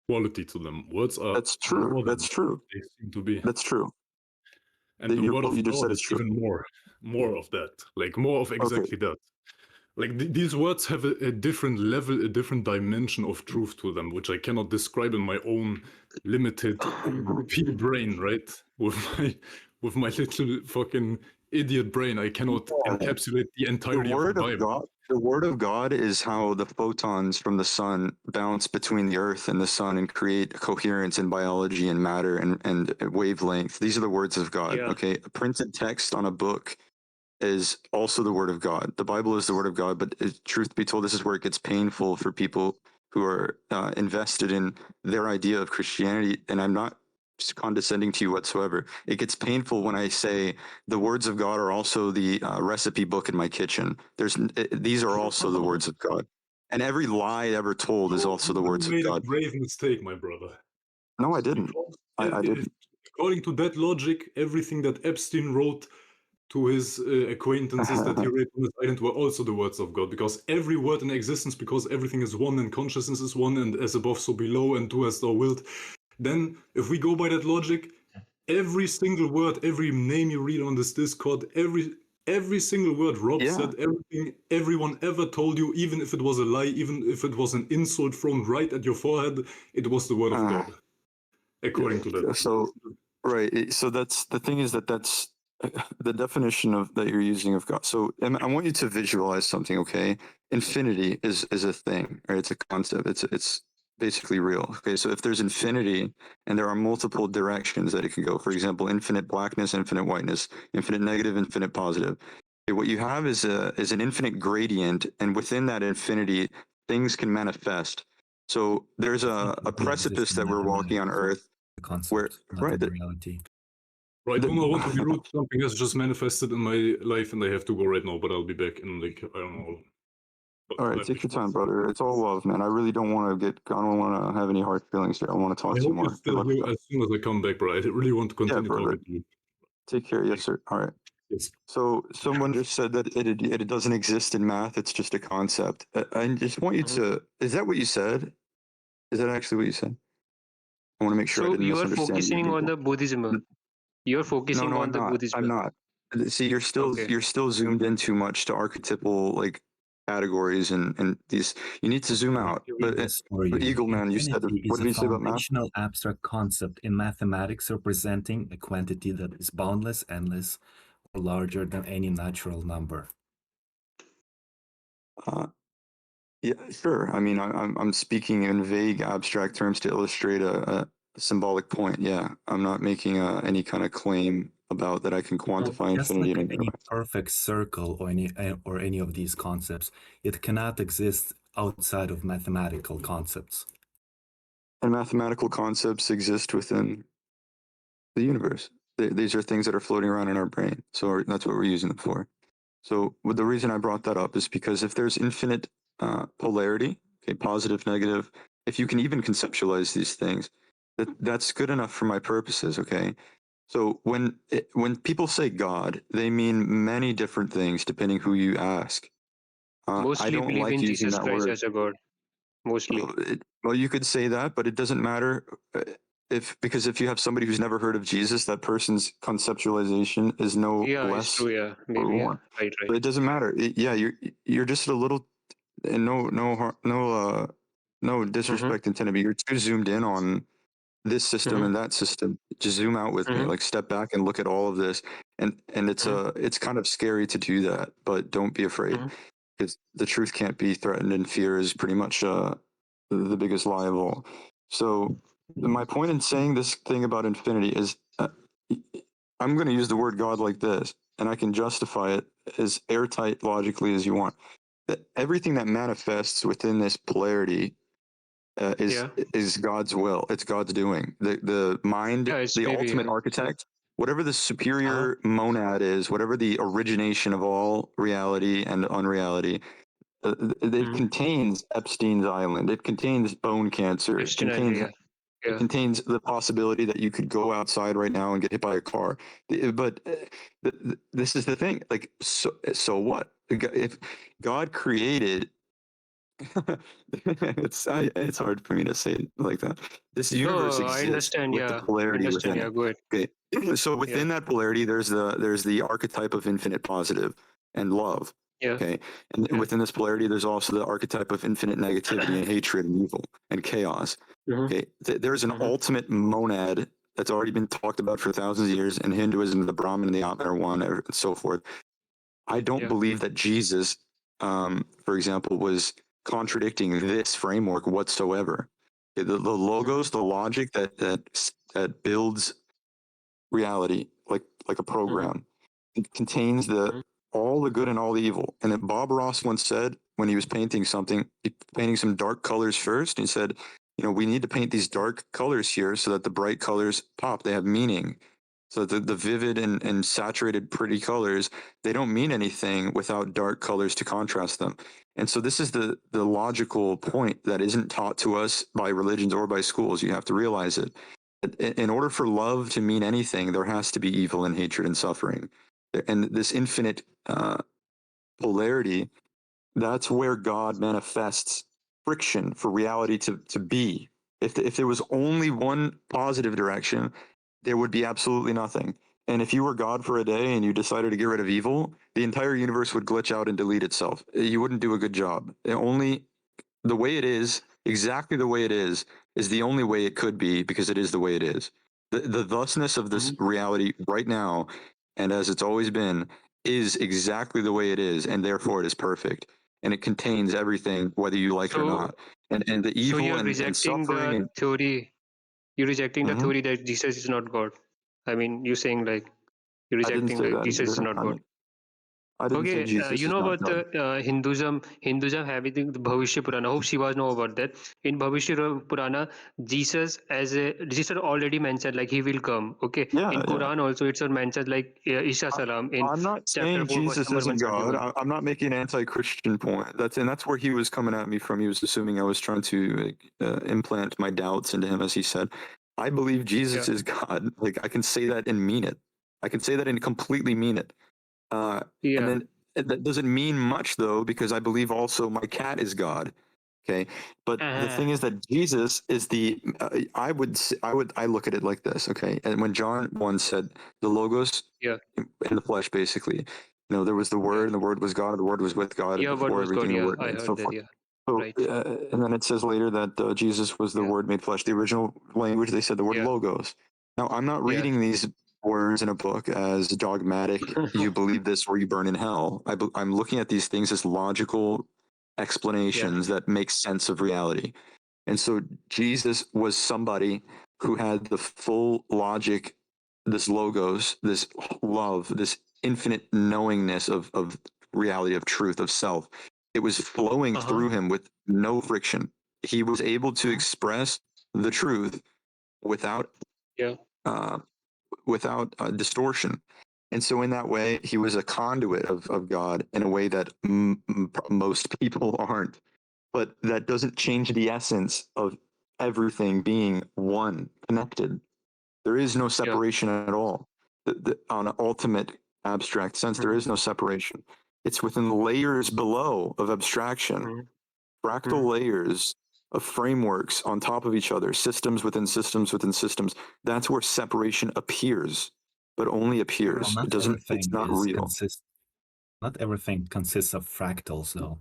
quality to them. Words are. That's true. That's true. They seem to be. That's true. And the word of God is even more of that. Like more of exactly that. Like these words have a different level, a different dimension of truth to them, which I cannot describe in my own limited pea brain, right? With my little fucking idiot brain, I cannot encapsulate the entirety of the Bible. The word of God is how the photons from the sun bounce between the earth and the sun and create coherence in biology and matter and wavelength. These are the words of God. Okay, a printed text on a book is also the word of God. The Bible is the word of God, but truth be told, this is where it gets painful for people who are invested in their idea of Christianity. And I'm not condescending to you whatsoever. It gets painful when I say the words of God are also the recipe book in my kitchen. These are also the words of God. And every lie ever told is also the words of God. You made a grave mistake, my brother. No, I didn't. I didn't. According to that logic, everything that Epstein wrote to his acquaintances that he raped on his island were also the words of God, because every word in existence, because everything is one and consciousness is one and as above so below and do as thou wilt, then if we go by that logic, every single word, every name you read on this Discord, every single word Rob said, everything everyone ever told you, even if it was a lie, even if it was an insult thrown right at your forehead, it was the word of God, according to that. So, right. So that's the thing, is that's the definition of that you're using of God. So I want you to visualize something, okay? Infinity is a thing, right? It's a concept. It's basically real. Okay, so if there's infinity and there are multiple directions that it can go, for example, infinite blackness, infinite whiteness, infinite negative, infinite positive. Okay, what you have is an infinite gradient, and within that infinity, things can manifest. So there's a precipice that we're walking on Earth. The concept, where not right, the reality. Right, I don't want to be rude. Something has just manifested in my life and I have to go right now, but I'll be back in like, I don't know. all right, take your time, brother. It's all love, man. I really don't want to I don't want to have any hard feelings here. I want to talk I to you hope more. you're still here as soon as I come back, bro. I really want to continue brother. talking to you. Take care. Yes, sir. All right. Yes. So someone just said that it doesn't exist in math. It's just a concept. I just want you to, is that what you said? Is that actually what you said? I want to make sure I So didn't you are misunderstand you. focusing on the Buddhism. You're focusing No, on I'm the not. Buddhism. I'm not. See, you're Okay. still zoomed in too much to archetypal like categories and these. You need to zoom out. But Eagle Man, you said, Infinity what is did a you say about math? foundational abstract concept in mathematics representing a quantity that is boundless, endless, or larger than any natural number. Yeah, sure. I mean, I'm speaking in vague, abstract terms to illustrate a symbolic point. Yeah, I'm not making any kind of claim about that I can quantify Just infinity like in any any way. perfect circle or any of these concepts, it cannot exist outside of mathematical concepts. And mathematical concepts exist within the universe. These are things that are floating around in our brain. So that's what we're using them for. So the reason I brought that up is because if there's infinite polarity, okay, positive, negative, if you can even conceptualize these things, that's good enough for my purposes, okay? So when people say God, they mean many different things depending who you ask. I Mostly don't believe like in using Jesus that Christ word. as a God. Mostly. Well, you could say that, but it doesn't matter because if you have somebody who's never heard of Jesus, that person's conceptualization is no Yeah, it's less true. Yeah, or maybe. Yeah, more. right, So right. it doesn't matter. Yeah, you're just a little, and no disrespect intended, but you're too zoomed in on this system and that system. Just zoom out with me, like step back and look at all of this, and it's kind of scary to do that, but don't be afraid, because the truth can't be threatened, and fear is pretty much the biggest lie of all. So my point in saying this thing about infinity is I'm going to use the word God like this, and I can justify it as airtight logically as you want. That everything that manifests within this polarity is God's will. It's God's doing. The mind, Yeah, it's the maybe. ultimate Yeah. architect, whatever the superior monad is, whatever the origination of all reality and unreality, it contains Epstein's Island. It contains bone cancer. It Externally, contains yeah. it Yeah. contains the possibility that you could go outside right now and get hit by a car. But this is the thing. Like, so what? If God created, it's hard for me to say it like that. This universe No, I exists understand. with the Yeah, polarity understand. within Yeah, it. go ahead. Okay, so within Yeah. that polarity, there's the archetype of infinite positive and love. Yeah. Okay, and Yeah. within this polarity, there's also the archetype of infinite negativity and hatred and evil and chaos. Okay, there's an ultimate monad that's already been talked about for thousands of years in Hinduism. The Brahman and the Atman are one, and so forth. I don't Yeah. believe that Jesus, for example, was contradicting this framework whatsoever. The logos, the logic that builds reality like a program, it contains all the good and all the evil. And that Bob Ross once said when he was painting something, painting some dark colors first, he said, we need to paint these dark colors here so that the bright colors pop. They have meaning. So the vivid and saturated pretty colors, they don't mean anything without dark colors to contrast them. And so this is the logical point that isn't taught to us by religions or by schools. You have to realize it. In order for love to mean anything, there has to be evil and hatred and suffering. and this infinite polarity, that's where God manifests friction for reality to be. If there was only one positive direction, there would be absolutely nothing. And if you were God for a day and you decided to get rid of evil, the entire universe would glitch out and delete itself. You wouldn't do a good job. Only the way it is, exactly the way it is the only way it could be, because it is the way it is. The thusness of this reality right now, and as it's always been, is exactly the way it is, and therefore it is perfect. And it contains everything, whether you like it or So not. And the so evil you're and rejecting suffering the and theory. You're rejecting the Mhm. theory that Jesus is not God. I mean, you're saying like you're I didn't rejecting say like that Jesus is either. not God. I didn't say Okay, Jesus you is know not about God. the Hinduism having the Bhavishya Purana. Hope Shiva know about that. In Bhavishya Purana, Jesus already mentioned like he will come. Okay, in Yeah, yeah. Quran also it's mentioned like Isha I, Salam in I'm not chapter saying 4 verse Jesus number isn't God. 171. I'm not making an anti-Christian point. That's where he was coming at me from. He was assuming I was trying to implant my doubts into him, as he said. I believe Jesus Yeah. is God. Like, I can say that and mean it. I can say that and completely mean it. And Yeah. then that doesn't mean much, though, because I believe also my cat is God. Okay, but the Uh-huh. thing is that Jesus is the. I look at it like this. Okay, and when John once said the Logos Yeah. in the flesh, basically, there was the Yeah. Word, and the Word was God. The Word was with God, and Yeah. What before was God? everything, the Yeah, Word, I and so heard that. forth. Yeah. So, Right. and then it says later that Jesus was the Yeah. Word made flesh. The original language, they said the word Yeah. Logos. Now, I'm not Yeah. reading these words in a book as dogmatic. You believe this or you burn in hell. I'm looking at these things as logical Yeah. explanations that make sense of reality. And so Jesus was somebody who had the full logic, this logos, this love, this infinite knowingness of reality, of truth, of self. It was flowing Uh-huh. through him with no friction. He was able to express the truth without Yeah. uh, distortion. And so, in that way, he was a conduit of God in a way that most people aren't. But that doesn't change the essence of everything being one, connected. There is no Yeah. separation at all. On an ultimate abstract sense, there Mhm. is no separation. It's within layers below of abstraction, Mhm. fractal Mhm. layers of frameworks on top of each other, systems within systems within systems. That's where separation appears, but only Well, appears. It not doesn't. It's everything not is real. consist. Not everything consists of fractals, though.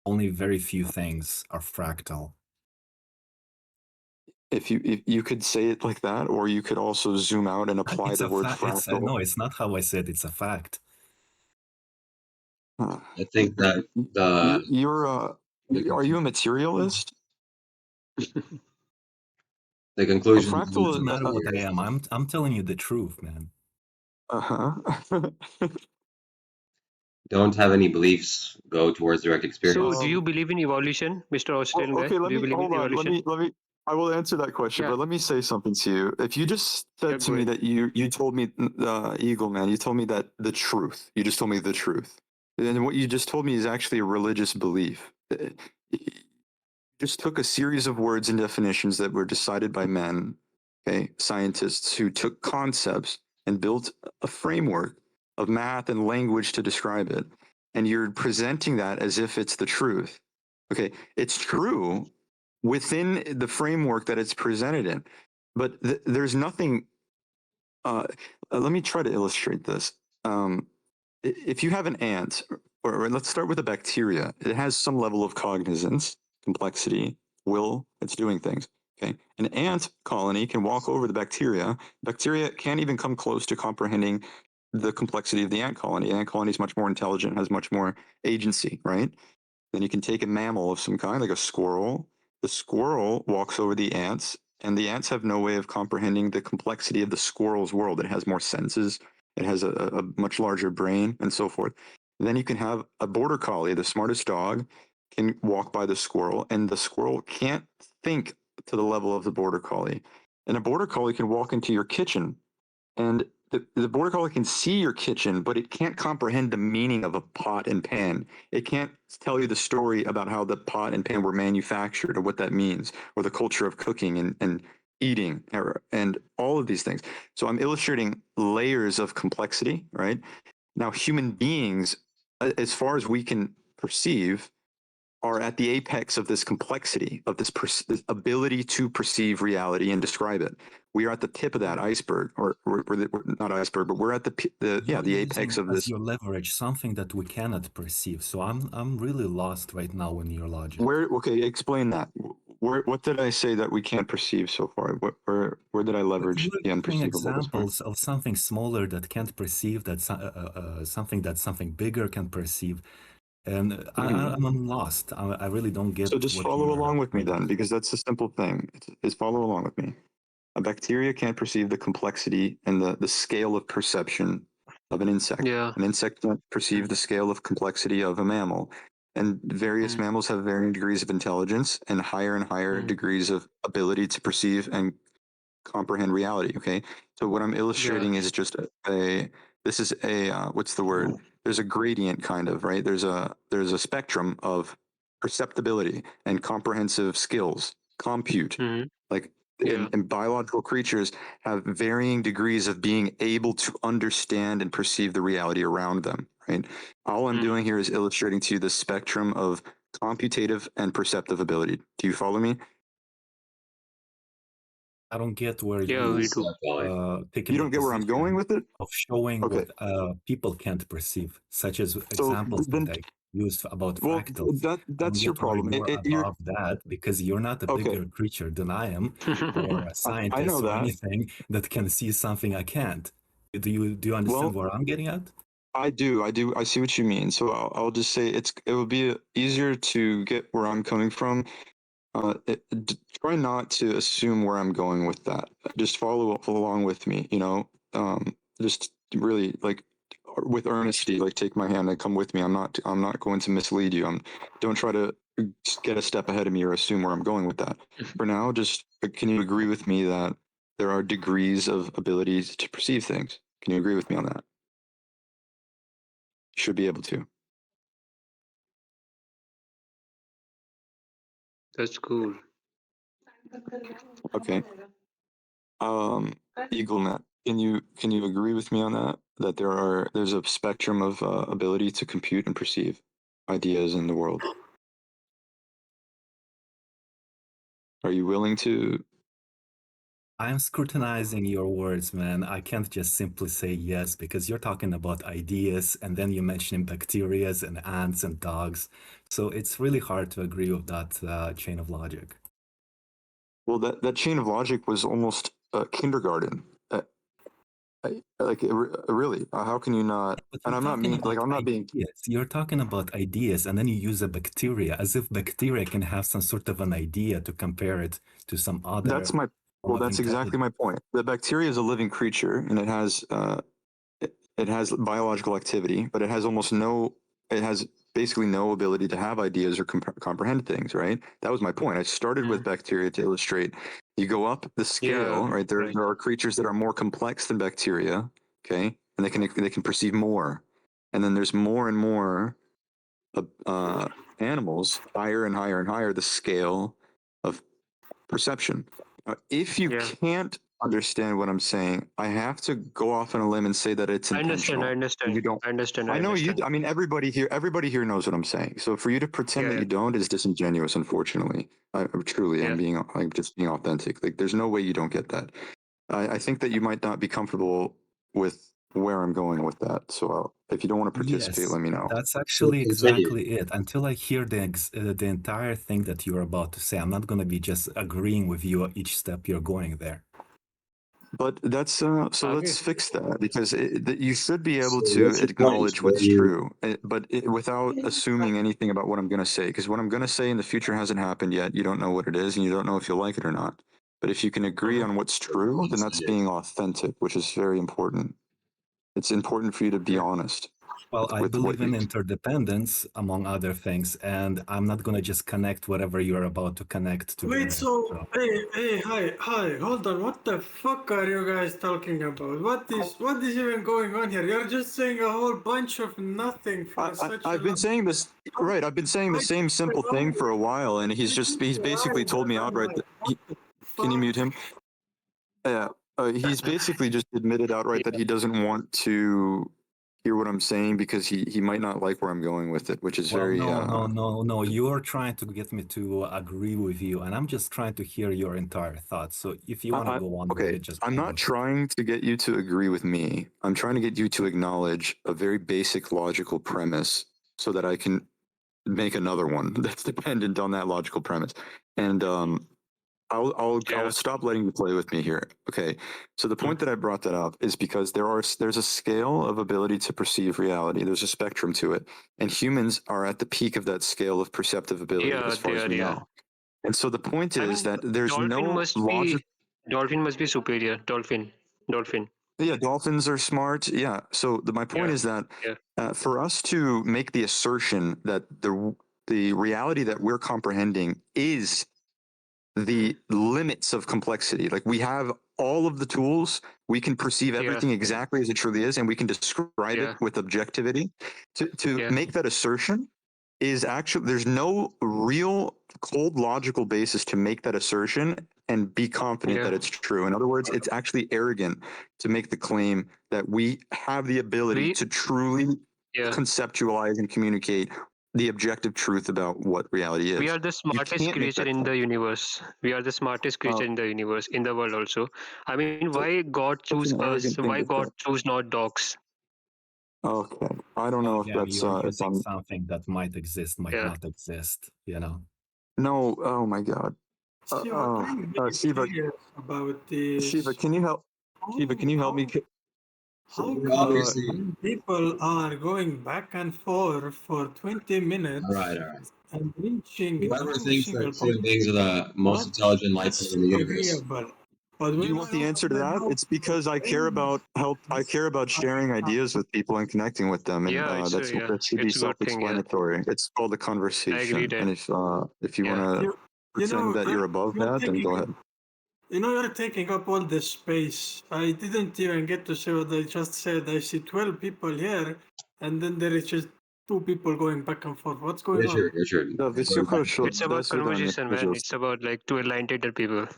Only very few things are fractal. If you could say it like that, or you could also zoom out and apply It's the a word fact. fractal. No, it's not how I said. It's a fact. Huh. I think that the Are you a materialist? the A conclusion fractal. Doesn't matter what I is am. I'm telling you the truth, man. Uh-huh. don't have any beliefs, go towards direct So, do experience. you um, believe in evolution, Mr. well, Australian guy? okay. Do you believe in Hold on. evolution? I will answer that question, Yeah. but let me say something to you. If you just Yeah. said to Go me ahead. that you told me, Eagle Man, you told me that the truth. You just told me the truth, and what you just told me is actually a religious belief. You just took a series of words and definitions that were decided by men, okay, scientists who took concepts and built a framework of math and language to describe it. And you're presenting that as if it's the truth. Okay, it's true within the framework that it's presented in, but there's nothing. Uh, Let me try to illustrate this. If you have an ant, or let's start with a bacteria, it has some level of cognizance, complexity, will, it's doing things. Okay. An ant colony can walk over the bacteria. Bacteria can't even come close to comprehending the complexity of the ant colony. Ant colony is much more intelligent, has much more agency, right? Then you can take a mammal of some kind, like a squirrel. The squirrel walks over the ants, and the ants have no way of comprehending the complexity of the squirrel's world. It has more senses, it has a much larger brain, and so forth. And then you can have a border collie, the smartest dog, can walk by the squirrel, and the squirrel can't think to the level of the border collie. And a border collie can walk into your kitchen and the border collie can see your kitchen, but it can't comprehend the meaning of a pot and pan. It can't tell you the story about how the pot and pan were manufactured or what that means, or the culture of cooking and eating, and all of these things. So I'm illustrating layers of complexity, right? Now, human beings, as far as we can perceive, are at the apex of this complexity, of this ability to perceive reality and describe it. We are at the tip of that iceberg, or we're not iceberg, but we're at the apex of as this. your leverage something that we cannot perceive. So I'm really lost right now in your logic. Okay, explain that. What did I say that we can't perceive so far? Where did I leverage You the were giving unperceivable this point? examples of something smaller that can't perceive, that something that something bigger can perceive, and I'm lost. I really don't get So just what follow you're along with me trying to then, say. because that's a simple thing. Is follow along with me. A bacteria can't perceive the complexity and the scale of perception of an insect. Yeah. An insect can't perceive the scale of complexity of a mammal. And various mammals have varying degrees of intelligence and higher degrees of ability to perceive and comprehend reality. Okay. So what I'm illustrating is just this is a what's the word? There's a gradient kind of, right? There's a spectrum of perceptibility and comprehensive skills, compute. Like Yeah. and biological creatures have varying degrees of being able to understand and perceive the reality around them, right? All I'm doing here is illustrating to you the spectrum of computative and perceptive ability. Do you follow me? I don't get where Yeah, we you do. taking You the don't get where I'm going position with it? of showing Okay. what people can't perceive, such as So examples then, that I used about well, fractals. I don't that's your get where problem. you're You're above that because you're not a okay. bigger creature than I am, or a I know scientist, or that. anything that can see something I can't. Do you understand Well, where I'm getting at? I do. I see what you mean. So I'll just say it would be easier to get where I'm coming from. Try not to assume where I'm going with that. Just follow along with me. Just really like with earnesty, like take my hand and come with me. I'm not going to mislead you. Don't try to get a step ahead of me or assume where I'm going with that. For now, just can you agree with me that there are degrees of abilities to perceive things? Can you agree with me on that? You should be able to. That's cool. Okay. EagleNet, can you agree with me on that? That there's a spectrum of ability to compute and perceive ideas in the world. Are you willing to? I'm scrutinizing your words, man. I can't just simply say yes because you're talking about ideas and then you're mentioning bacterias and ants and dogs. So it's really hard to agree with that chain of logic. Well, that chain of logic was almost kindergarten. Really, how can you not? But And you're I'm not talking mean about like I'm not being. ideas. You're talking about ideas, and then you use a bacteria as if bacteria can have some sort of an idea to compare it to some other That's my. form Well, of that's exactly my intelligence. point. The bacteria is a living creature, and it has biological activity, but it has almost no. It has basically no ability to have ideas or comprehend things. Right. That was my point. I started with bacteria to illustrate. You go up the scale, Yeah. right? There are creatures that are more complex than bacteria. Okay, and they can perceive more, and then there's more and more animals, higher and higher and higher the scale of perception. If you Yeah. can't understand what I'm saying, I have to go off on a limb and say that it's I intentional. understand. You don't. I understand. I I know you. understand. I mean, everybody here knows what I'm saying. So for you to pretend that Yeah. you don't is disingenuous. Unfortunately, truly, Yeah. I'm just being authentic. Like, there's no way you don't get that. I think that you might not be comfortable with where I'm going with that. So if you don't want to participate, Yes, let me know. that's So actually continue. exactly it. Until I hear the entire thing that you're about to say, I'm not going to be just agreeing with you at each step you're going there. But that's so let's Okay. fix that because you should be able So to what's your point? acknowledge What what's do you? true, but without assuming anything about what I'm going to say. Because what I'm going to say in the future hasn't happened yet. You don't know what it is, and you don't know if you'll like it or not. But if you can agree on what's true, then that's being authentic, which is very important. It's important for you to be honest Well, I with what believe in you. interdependence, among other things, and I'm not going to just connect whatever you're about to connect Wait, together. so hi, hold on. What the fuck are you guys talking about? What is even going on here? You're just saying a whole bunch of nothing for such a I've been long. saying this right. I've been saying the same simple thing for a while, and he's basically told me outright that can you mute him? Yeah, he's basically just admitted outright that he doesn't want to hear what I'm saying because he might not like where I'm going with it, which is Well, very no. You're trying to get me to agree with you, and I'm just trying to hear your entire thoughts. So if you want to go on with okay. it, just I'm go not with it. trying to get you to agree with me. I'm trying to get you to acknowledge a very basic logical premise so that I can make another one that's dependent on that logical premise. And I'll stop letting you play with me here. Okay. So the point that I brought that up is because there's a scale of ability to perceive reality. There's a spectrum to it, and humans are at the peak of that scale of perceptive ability, Yeah, as far they as are. we Yeah. know. And so the point I is mean, that there's dolphin no must logic. be dolphin must be superior. Dolphin. Yeah, dolphins are smart. Yeah. So my point Yeah. is that Yeah. for us to make the assertion that the reality that we're comprehending is the limits of complexity. Like we have all of the tools, we can perceive everything exactly as it truly is, and we can describe it with objectivity. To make that assertion is actually there's no real cold logical basis to make that assertion and be confident that it's true. In other words, it's actually arrogant to make the claim that we have the ability to truly conceptualize and communicate the objective truth about what reality is. We are the smartest can't make creature that in claim. the universe. We are the smartest creature in the universe, in the world also. I mean, why God Such choose an us? arrogant thing Why to God say. choose not dogs? Okay, I don't know if Again, that's you're if using I'm. something that might exist, might not exist. You know. No, oh my God. Shiva, I'm very Shiva, curious about Shiva, this. can you help? Shiva, can you help me? So How you're come obviously when people are going back and forth for 20 all right. minutes All right. and reaching Whoever no thinks single that human point? beings are the most What? intelligent life form That's in the universe. agreeable. But Do you when want the answer to when that? It's because I care about help. I care about sharing ideas with people and connecting with them, and that should be It's a good thing. Yeah, self-explanatory. It's called a I conversation, agree there. and if you want to you pretend know that you're above you're that, then taking go ahead. you're taking up all the space. I didn't even get to say what I just said. I see 12 people here, and then there is just two people going back and forth. What's going on? Richard. Да, все хорошо. It's До about свидания, conversation, man. It's пожалуйста. about like to enlighten the people.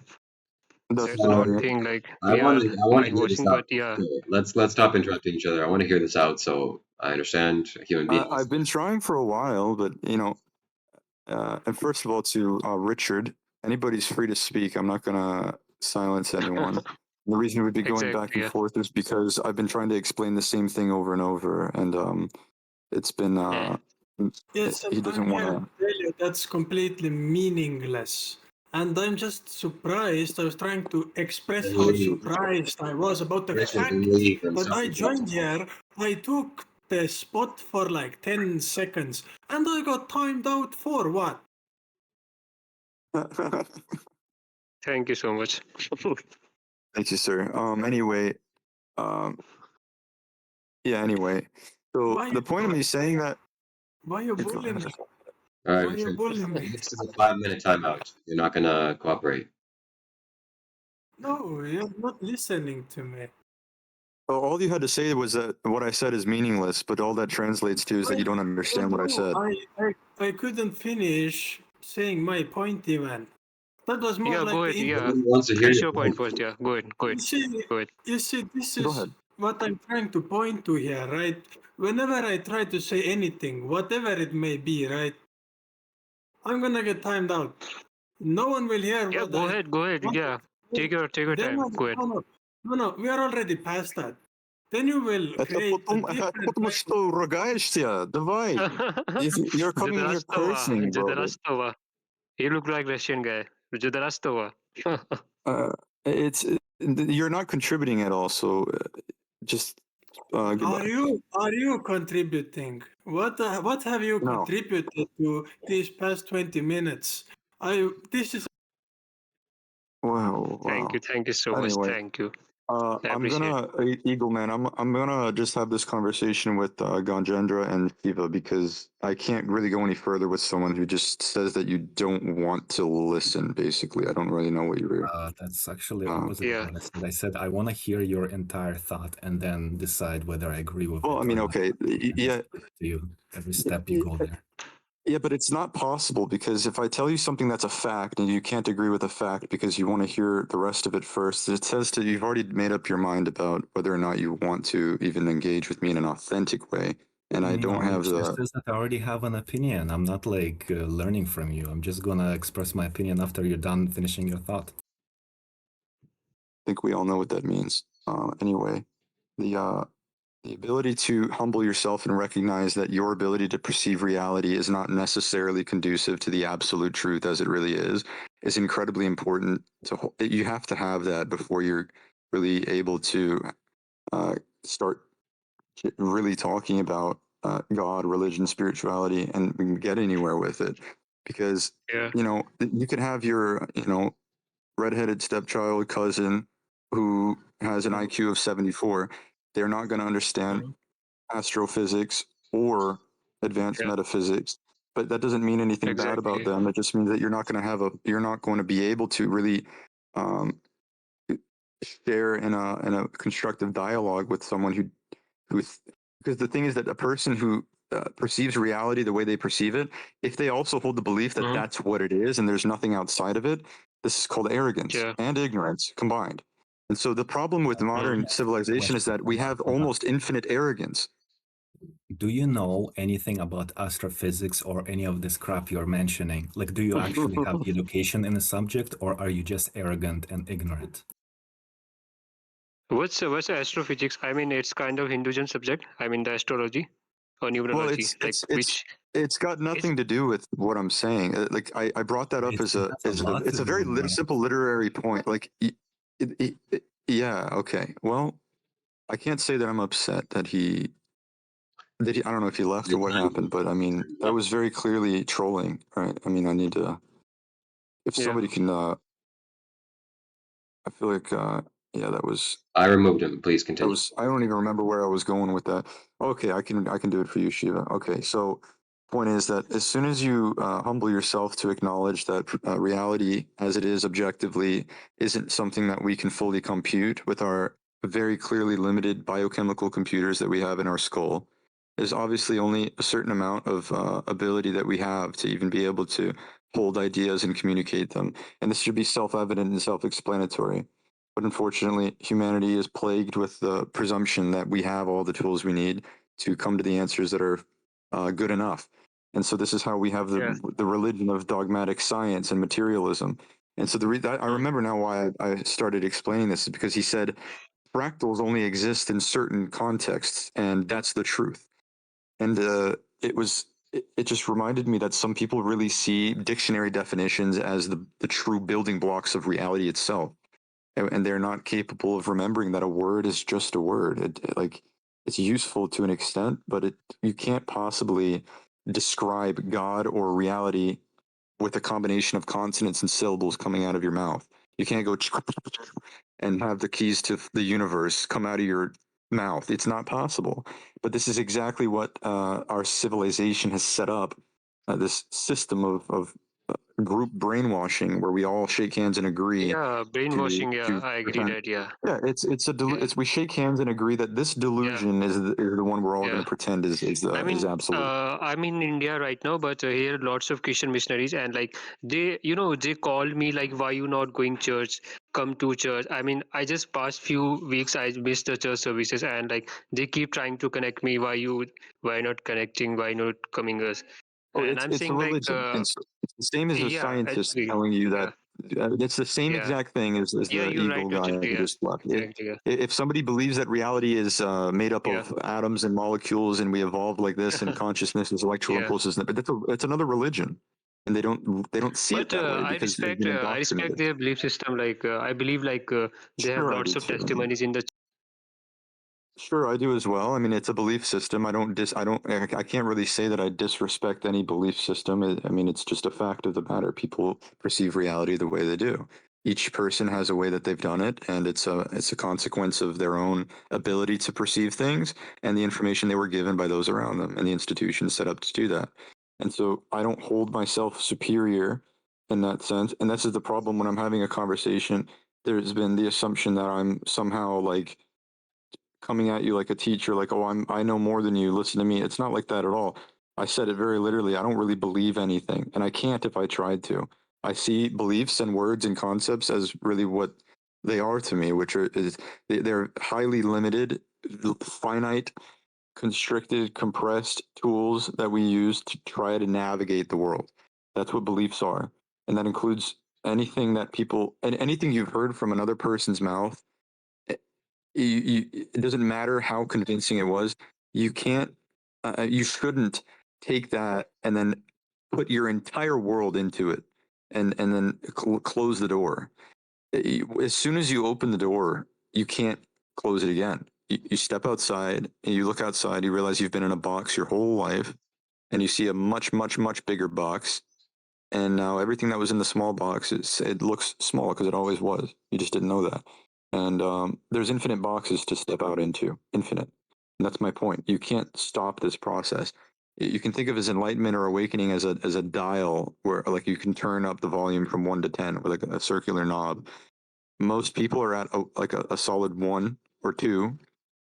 До It's not свидания. thing like I we want are to. I want to hear this brainwashing, out. but yeah, Okay, let's stop interrupting each other. I want to hear this out. So I understand human beings. I've been trying for a while, but and first of all, to Richard, anybody's free to speak. I'm not gonna silence anyone. The reason we've been going back and forth is because I've been trying to explain the same thing over and over, and it's been Yes, and he I'm doesn't want here to to. tell you that's completely meaningless. And I'm just surprised. I was trying to express Then how leave. surprised I was about the Richard, then fact leave and that stop I joined interrupting. here. I took the spot for like 10 seconds and I got timed out for what? thank you so much. Thank you, sir. Anyway, yeah. Anyway, so Why the point of me saying that. why you Go bullying ahead. me? All right, Why you Richard. bullying me? This is a 5-minute timeout. You're not gonna cooperate. No, you're not listening to me. Well, all you had to say was that what I said is meaningless, but all that translates to is that you don't understand what I said. I couldn't finish saying my point even. That was more Yeah, like go the ahead. intro. Yeah, Nobody wants to hear finish your your point point. first. Yeah, go ahead. Go ahead. Go ahead. You see, this Go is ahead. what I'm trying to point to here, right? Whenever I try to say anything, whatever it may be, right, I'm gonna get timed out. No one will hear Yeah, what go I ahead. Go ahead. want. Yeah, take your Then time. Go ahead. no, we are already past that. Then you will Это create a different потому type что ругаешься. Давай. You're coming here cursing, brother. Jodorastova. You look like Russian guy. Jodorastova. It's you're not contributing at all. So just goodbye. Are you contributing? What have you No. contributed to these past 20 minutes? This is Wow. Thank you so much. Anyway. Thank you. I I'm appreciate. gonna Eagle Man. I'm gonna just have this conversation with Ganjendra and Shiva because I can't really go any further with someone who just says that you don't want to listen. Basically, I don't really know what you're. That's actually opposite of what I said. I said I want to hear your entire thought and then decide whether I agree with it. Well, I mean, or not. okay, yeah. To you, every step you go there. Yeah, but it's not possible, because if I tell you something that's a fact and you can't agree with a fact because you want to hear the rest of it first, it says that you've already made up your mind about whether or not you want to even engage with me in an authentic way. And I don't No, have it just the. says that I already have an opinion. I'm not like learning from you. I'm just gonna express my opinion after you're done finishing your thought. I think we all know what that means. Anyway, the ability to humble yourself and recognize that your ability to perceive reality is not necessarily conducive to the absolute truth as it really is incredibly important. You have to have that before you're really able to start really talking about God, religion, spirituality, and get anywhere with it. Because Yeah. you could have your redheaded stepchild cousin who has an IQ of 74. They're not going to understand astrophysics or advanced Yeah. metaphysics, but that doesn't mean anything bad about Exactly. them. It just means that you're not going to be able to really share in a constructive dialogue with someone because the thing is that a person who perceives reality the way they perceive it, if they also hold the belief that Mhm. that's what it is and there's nothing outside of it, this is called arrogance Yeah. and ignorance combined. And so the problem with modern civilization is Question. that we have almost infinite arrogance. Do you know anything about astrophysics or any of this crap you're mentioning? Like, do you actually have education in the subject, or are you just arrogant and ignorant? What's astrophysics? I mean, it's kind of Hinduism subject. I mean, the astrology or Well, numerology, like which it's got is nothing to do with what I'm saying. Like I brought that up It has a lot it's to a do, very bro. simple literary point. Like, yeah, okay. Well, I can't say that I'm upset that I don't know if he left or what happened, but I mean that was very clearly trolling, right? I mean, I need to if yeah. somebody can. I feel like yeah, that was. I removed him. Please continue. I don't even remember where I was going with that. Okay, I can do it for you, Shiva. Okay, so point is that as soon as you humble yourself to acknowledge that reality as it is objectively isn't something that we can fully compute with our very clearly limited biochemical computers that we have in our skull, there's obviously only a certain amount of ability that we have to even be able to hold ideas and communicate them. And this should be self-evident and self-explanatory. But unfortunately, humanity is plagued with the presumption that we have all the tools we need to come to the answers that are good enough. And so this is how we have Yeah. the religion of dogmatic science and materialism. And so I remember now why I started explaining this is because he said fractals only exist in certain contexts, and that's the truth. And it just reminded me that some people really see dictionary definitions as the true building blocks of reality itself, and they're not capable of remembering that a word is just a word. Like it's useful to an extent, but you can't possibly describe God or reality with a combination of consonants and syllables coming out of your mouth. You can't go and have the keys to the universe come out of your mouth. It's not possible. But this is exactly what our civilization has set up. This system of group brainwashing where we all shake hands and agree Yeah, brainwashing. Yeah, to I agree pretend. that. Yeah. Yeah, Yeah. it's we shake hands and agree that this Yeah. delusion is the one we're all going Yeah. to pretend is absolute. I'm in India right now, but here lots of Christian missionaries, and like they called me like, why you not going church? Come to church. I mean, I just past few weeks I missed the church services, and like they keep trying to connect me. Why not connecting? Why not coming us? Oh, And I'm it's a saying like, religion. It's the same as a yeah, scientist actually, telling you that yeah, it's the same yeah, exact thing as yeah. the You're right, eagle guy I actually. Yeah, just left. exactly. Yeah, If somebody believes that reality is made up yeah, of atoms and molecules and we evolved like this and consciousness is electrical yeah. impulses, but that's another religion, and they don't see it But that way because they've been I respect indoctrinated. their belief system. Like I believe like they have Sure, I do lots of too. I mean, testimonies in the. sure, I do as well. I mean, it's a belief system. I can't really say that I disrespect any belief system. I mean, it's just a fact of the matter. People perceive reality the way they do. Each person has a way that they've done it, and it's a consequence of their own ability to perceive things and the information they were given by those around them and the institutions set up to do that. And so I don't hold myself superior in that sense. And this is the problem when I'm having a conversation. There's been the assumption that I'm somehow like coming at you like a teacher, like, oh, I know more than you, listen to me. It's not like that at all. I said it very literally. I don't really believe anything, and I can't if I tried to. I see beliefs and words and concepts as really what they are to me, which they're highly limited, finite, constricted, compressed tools that we use to try to navigate the world. That's what beliefs are, and that includes anything that people and anything you've heard from another person's mouth. It doesn't matter how convincing it was. You can't, you shouldn't take that and then put your entire world into it and then close the door. As soon as you open the door, you can't close it again. You step outside and you look outside, you realize you've been in a box your whole life, and you see a much, much, much bigger box. And now everything that was in the small box, it looks small because it always was. You just didn't know that. And there's infinite boxes to step out into, infinite. And that's my point. You can't stop this process. You can think of as enlightenment or awakening as a dial where like you can turn up the volume from 1 to 10 with like a circular knob. Most people are at a solid 1 or 2,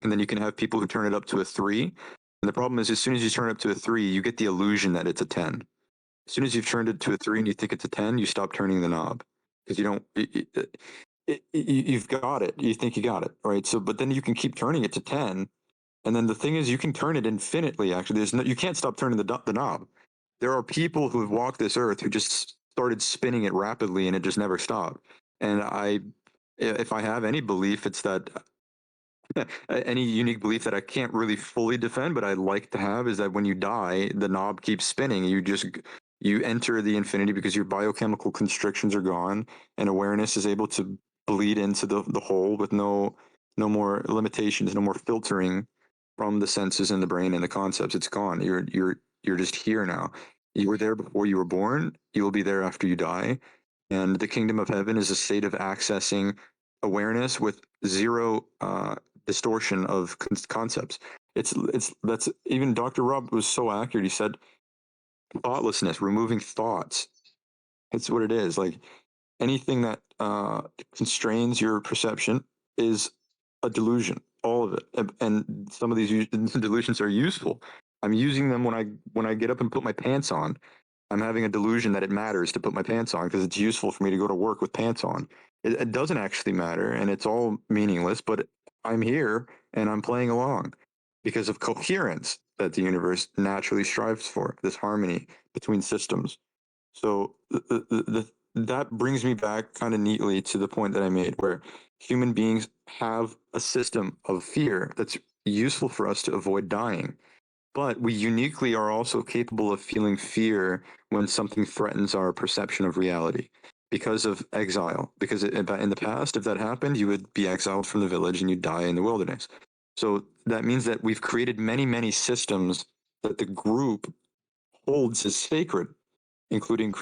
and then you can have people who turn it up to a 3. And the problem is, as soon as you turn it up to a 3, you get the illusion that it's a 10. As soon as you've turned it to a 3 and you think it's a 10, you stop turning the knob because you don't. You've got it. You think you got it, right? So, but then you can keep turning it to 10, and then the thing is, you can turn it infinitely. Actually, you can't stop turning the knob. There are people who have walked this earth who just started spinning it rapidly, and it just never stopped. And if I have any belief, it's that any unique belief that I can't really fully defend, but I'd like to have, is that when you die, the knob keeps spinning. You enter the infinity because your biochemical constrictions are gone, and awareness is able to bleed into the whole with no more limitations, no more filtering from the senses and the brain and the concepts. It's gone. You're just here now. You were there before you were born. You will be there after you die. And the kingdom of heaven is a state of accessing awareness with zero distortion of concepts. That's even Dr. Rob was so accurate. He said thoughtlessness, removing thoughts. It's what it is. Like anything that constrains your perception is a delusion. All of it, and some of these delusions are useful. I'm using them when I get up and put my pants on. I'm having a delusion that it matters to put my pants on because it's useful for me to go to work with pants on. It doesn't actually matter, and it's all meaningless, but I'm here and I'm playing along because of coherence that the universe naturally strives for, this harmony between systems. So that brings me back kind of neatly to the point that I made, where human beings have a system of fear that's useful for us to avoid dying. But we uniquely are also capable of feeling fear when something threatens our perception of reality because of exile. Because in the past, if that happened, you would be exiled from the village and you'd die in the wilderness. So that means that we've created many, many systems that the group holds as sacred, including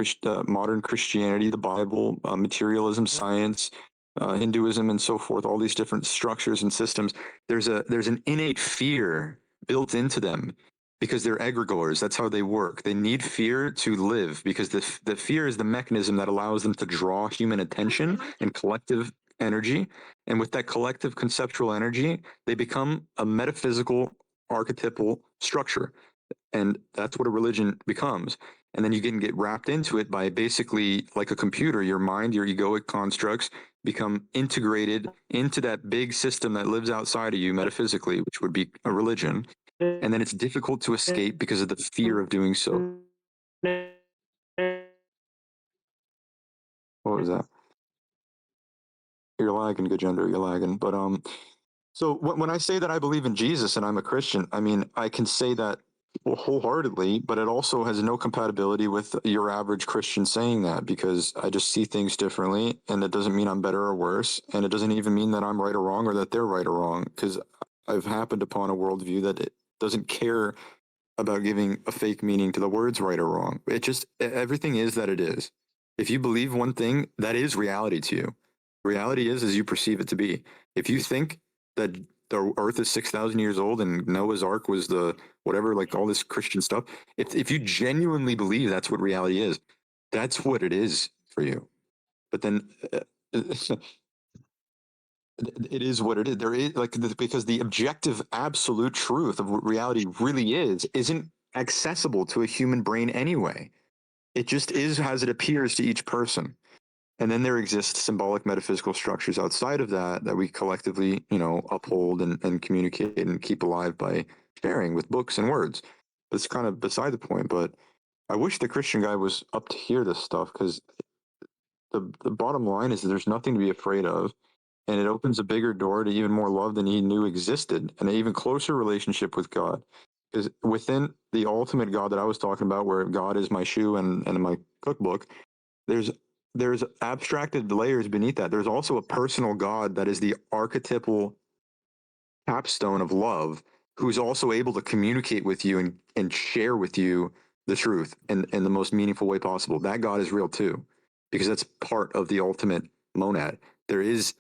modern Christianity, the Bible, materialism, science, Hinduism, and so forth. All these different structures and systems. There's an innate fear built into them because they're egregores. That's how they work. They need fear to live because the fear is the mechanism that allows them to draw human attention and collective energy. And with that collective conceptual energy, they become a metaphysical archetypal structure. And that's what a religion becomes. And then you can get wrapped into it by basically, like a computer, your mind, your egoic constructs become integrated into that big system that lives outside of you metaphysically, which would be a religion. And then it's difficult to escape because of the fear of doing so. What was that? You're lagging, good gender, you're lagging. But so when I say that I believe in Jesus and I'm a Christian, I mean, I can say that wholeheartedly, but it also has no compatibility with your average Christian saying that, because I just see things differently, and it doesn't mean I'm better or worse, and it doesn't even mean that I'm right or wrong or that they're right or wrong, because I've happened upon a worldview that it doesn't care about giving a fake meaning to the words right or wrong. It just, everything is that it is. If you believe one thing, that is reality to you. Reality is as you perceive it to be. If you think that the earth is 6,000 years old and Noah's Ark was the whatever, like all this Christian stuff, if you genuinely believe that's what reality is, that's what it is for you. But then it is what it is. There is, like, because the objective absolute truth of what reality really is isn't accessible to a human brain anyway. It just is as it appears to each person. And then there exist symbolic metaphysical structures outside of that that we collectively, uphold and communicate and keep alive by sharing with books and words. It's kind of beside the point, but I wish the Christian guy was up to hear this stuff, because the bottom line is that there's nothing to be afraid of, and it opens a bigger door to even more love than he knew existed, and an even closer relationship with God. Because within the ultimate God that I was talking about, where God is my shoe and my cookbook, there's abstracted layers beneath that. There's also a personal God that is the archetypal capstone of love, who's also able to communicate with you and share with you the truth in the most meaningful way possible. That God is real too, because that's part of the ultimate monad. There is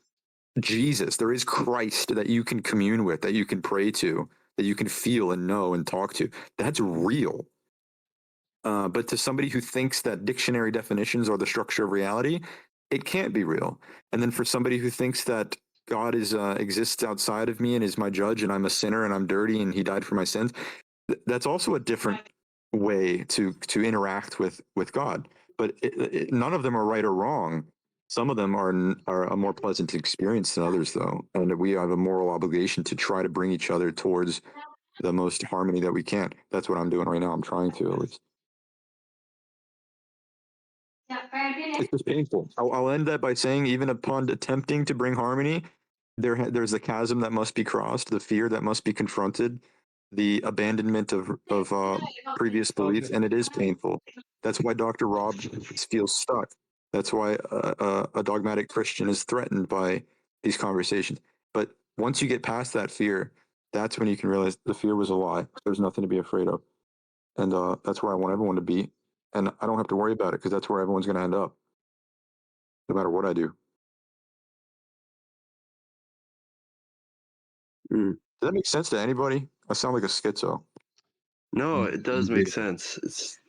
Jesus, there is Christ that you can commune with, that you can pray to, that you can feel and know and talk to. That's real. But to somebody who thinks that dictionary definitions are the structure of reality, it can't be real. And then for somebody who thinks that God exists outside of me and is my judge, and I'm a sinner and I'm dirty and he died for my sins, that's also a different way to interact with God. But none of them are right or wrong. Some of them are a more pleasant experience than others, though, and we have a moral obligation to try to bring each other towards the most harmony that we can. That's what I'm doing right now. I'm trying to, at least. It's just painful. I'll end that by saying, even upon attempting to bring harmony, there's a chasm that must be crossed, the fear that must be confronted, the abandonment of previous beliefs, and it is painful. That's why Dr. Rob feels stuck. That's why a dogmatic Christian is threatened by these conversations. But once you get past that fear, that's when you can realize the fear was a lie. There's nothing to be afraid of. And that's where I want everyone to be. And I don't have to worry about it, because that's where everyone's going to end up, no matter what I do. Mm. Does that make sense to anybody? I sound like a schizo. No, it does make Beautiful. sense.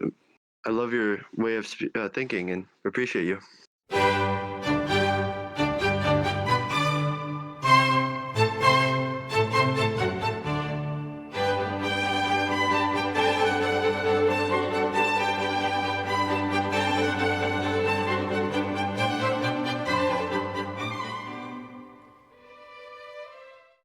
I love your way of thinking and appreciate you.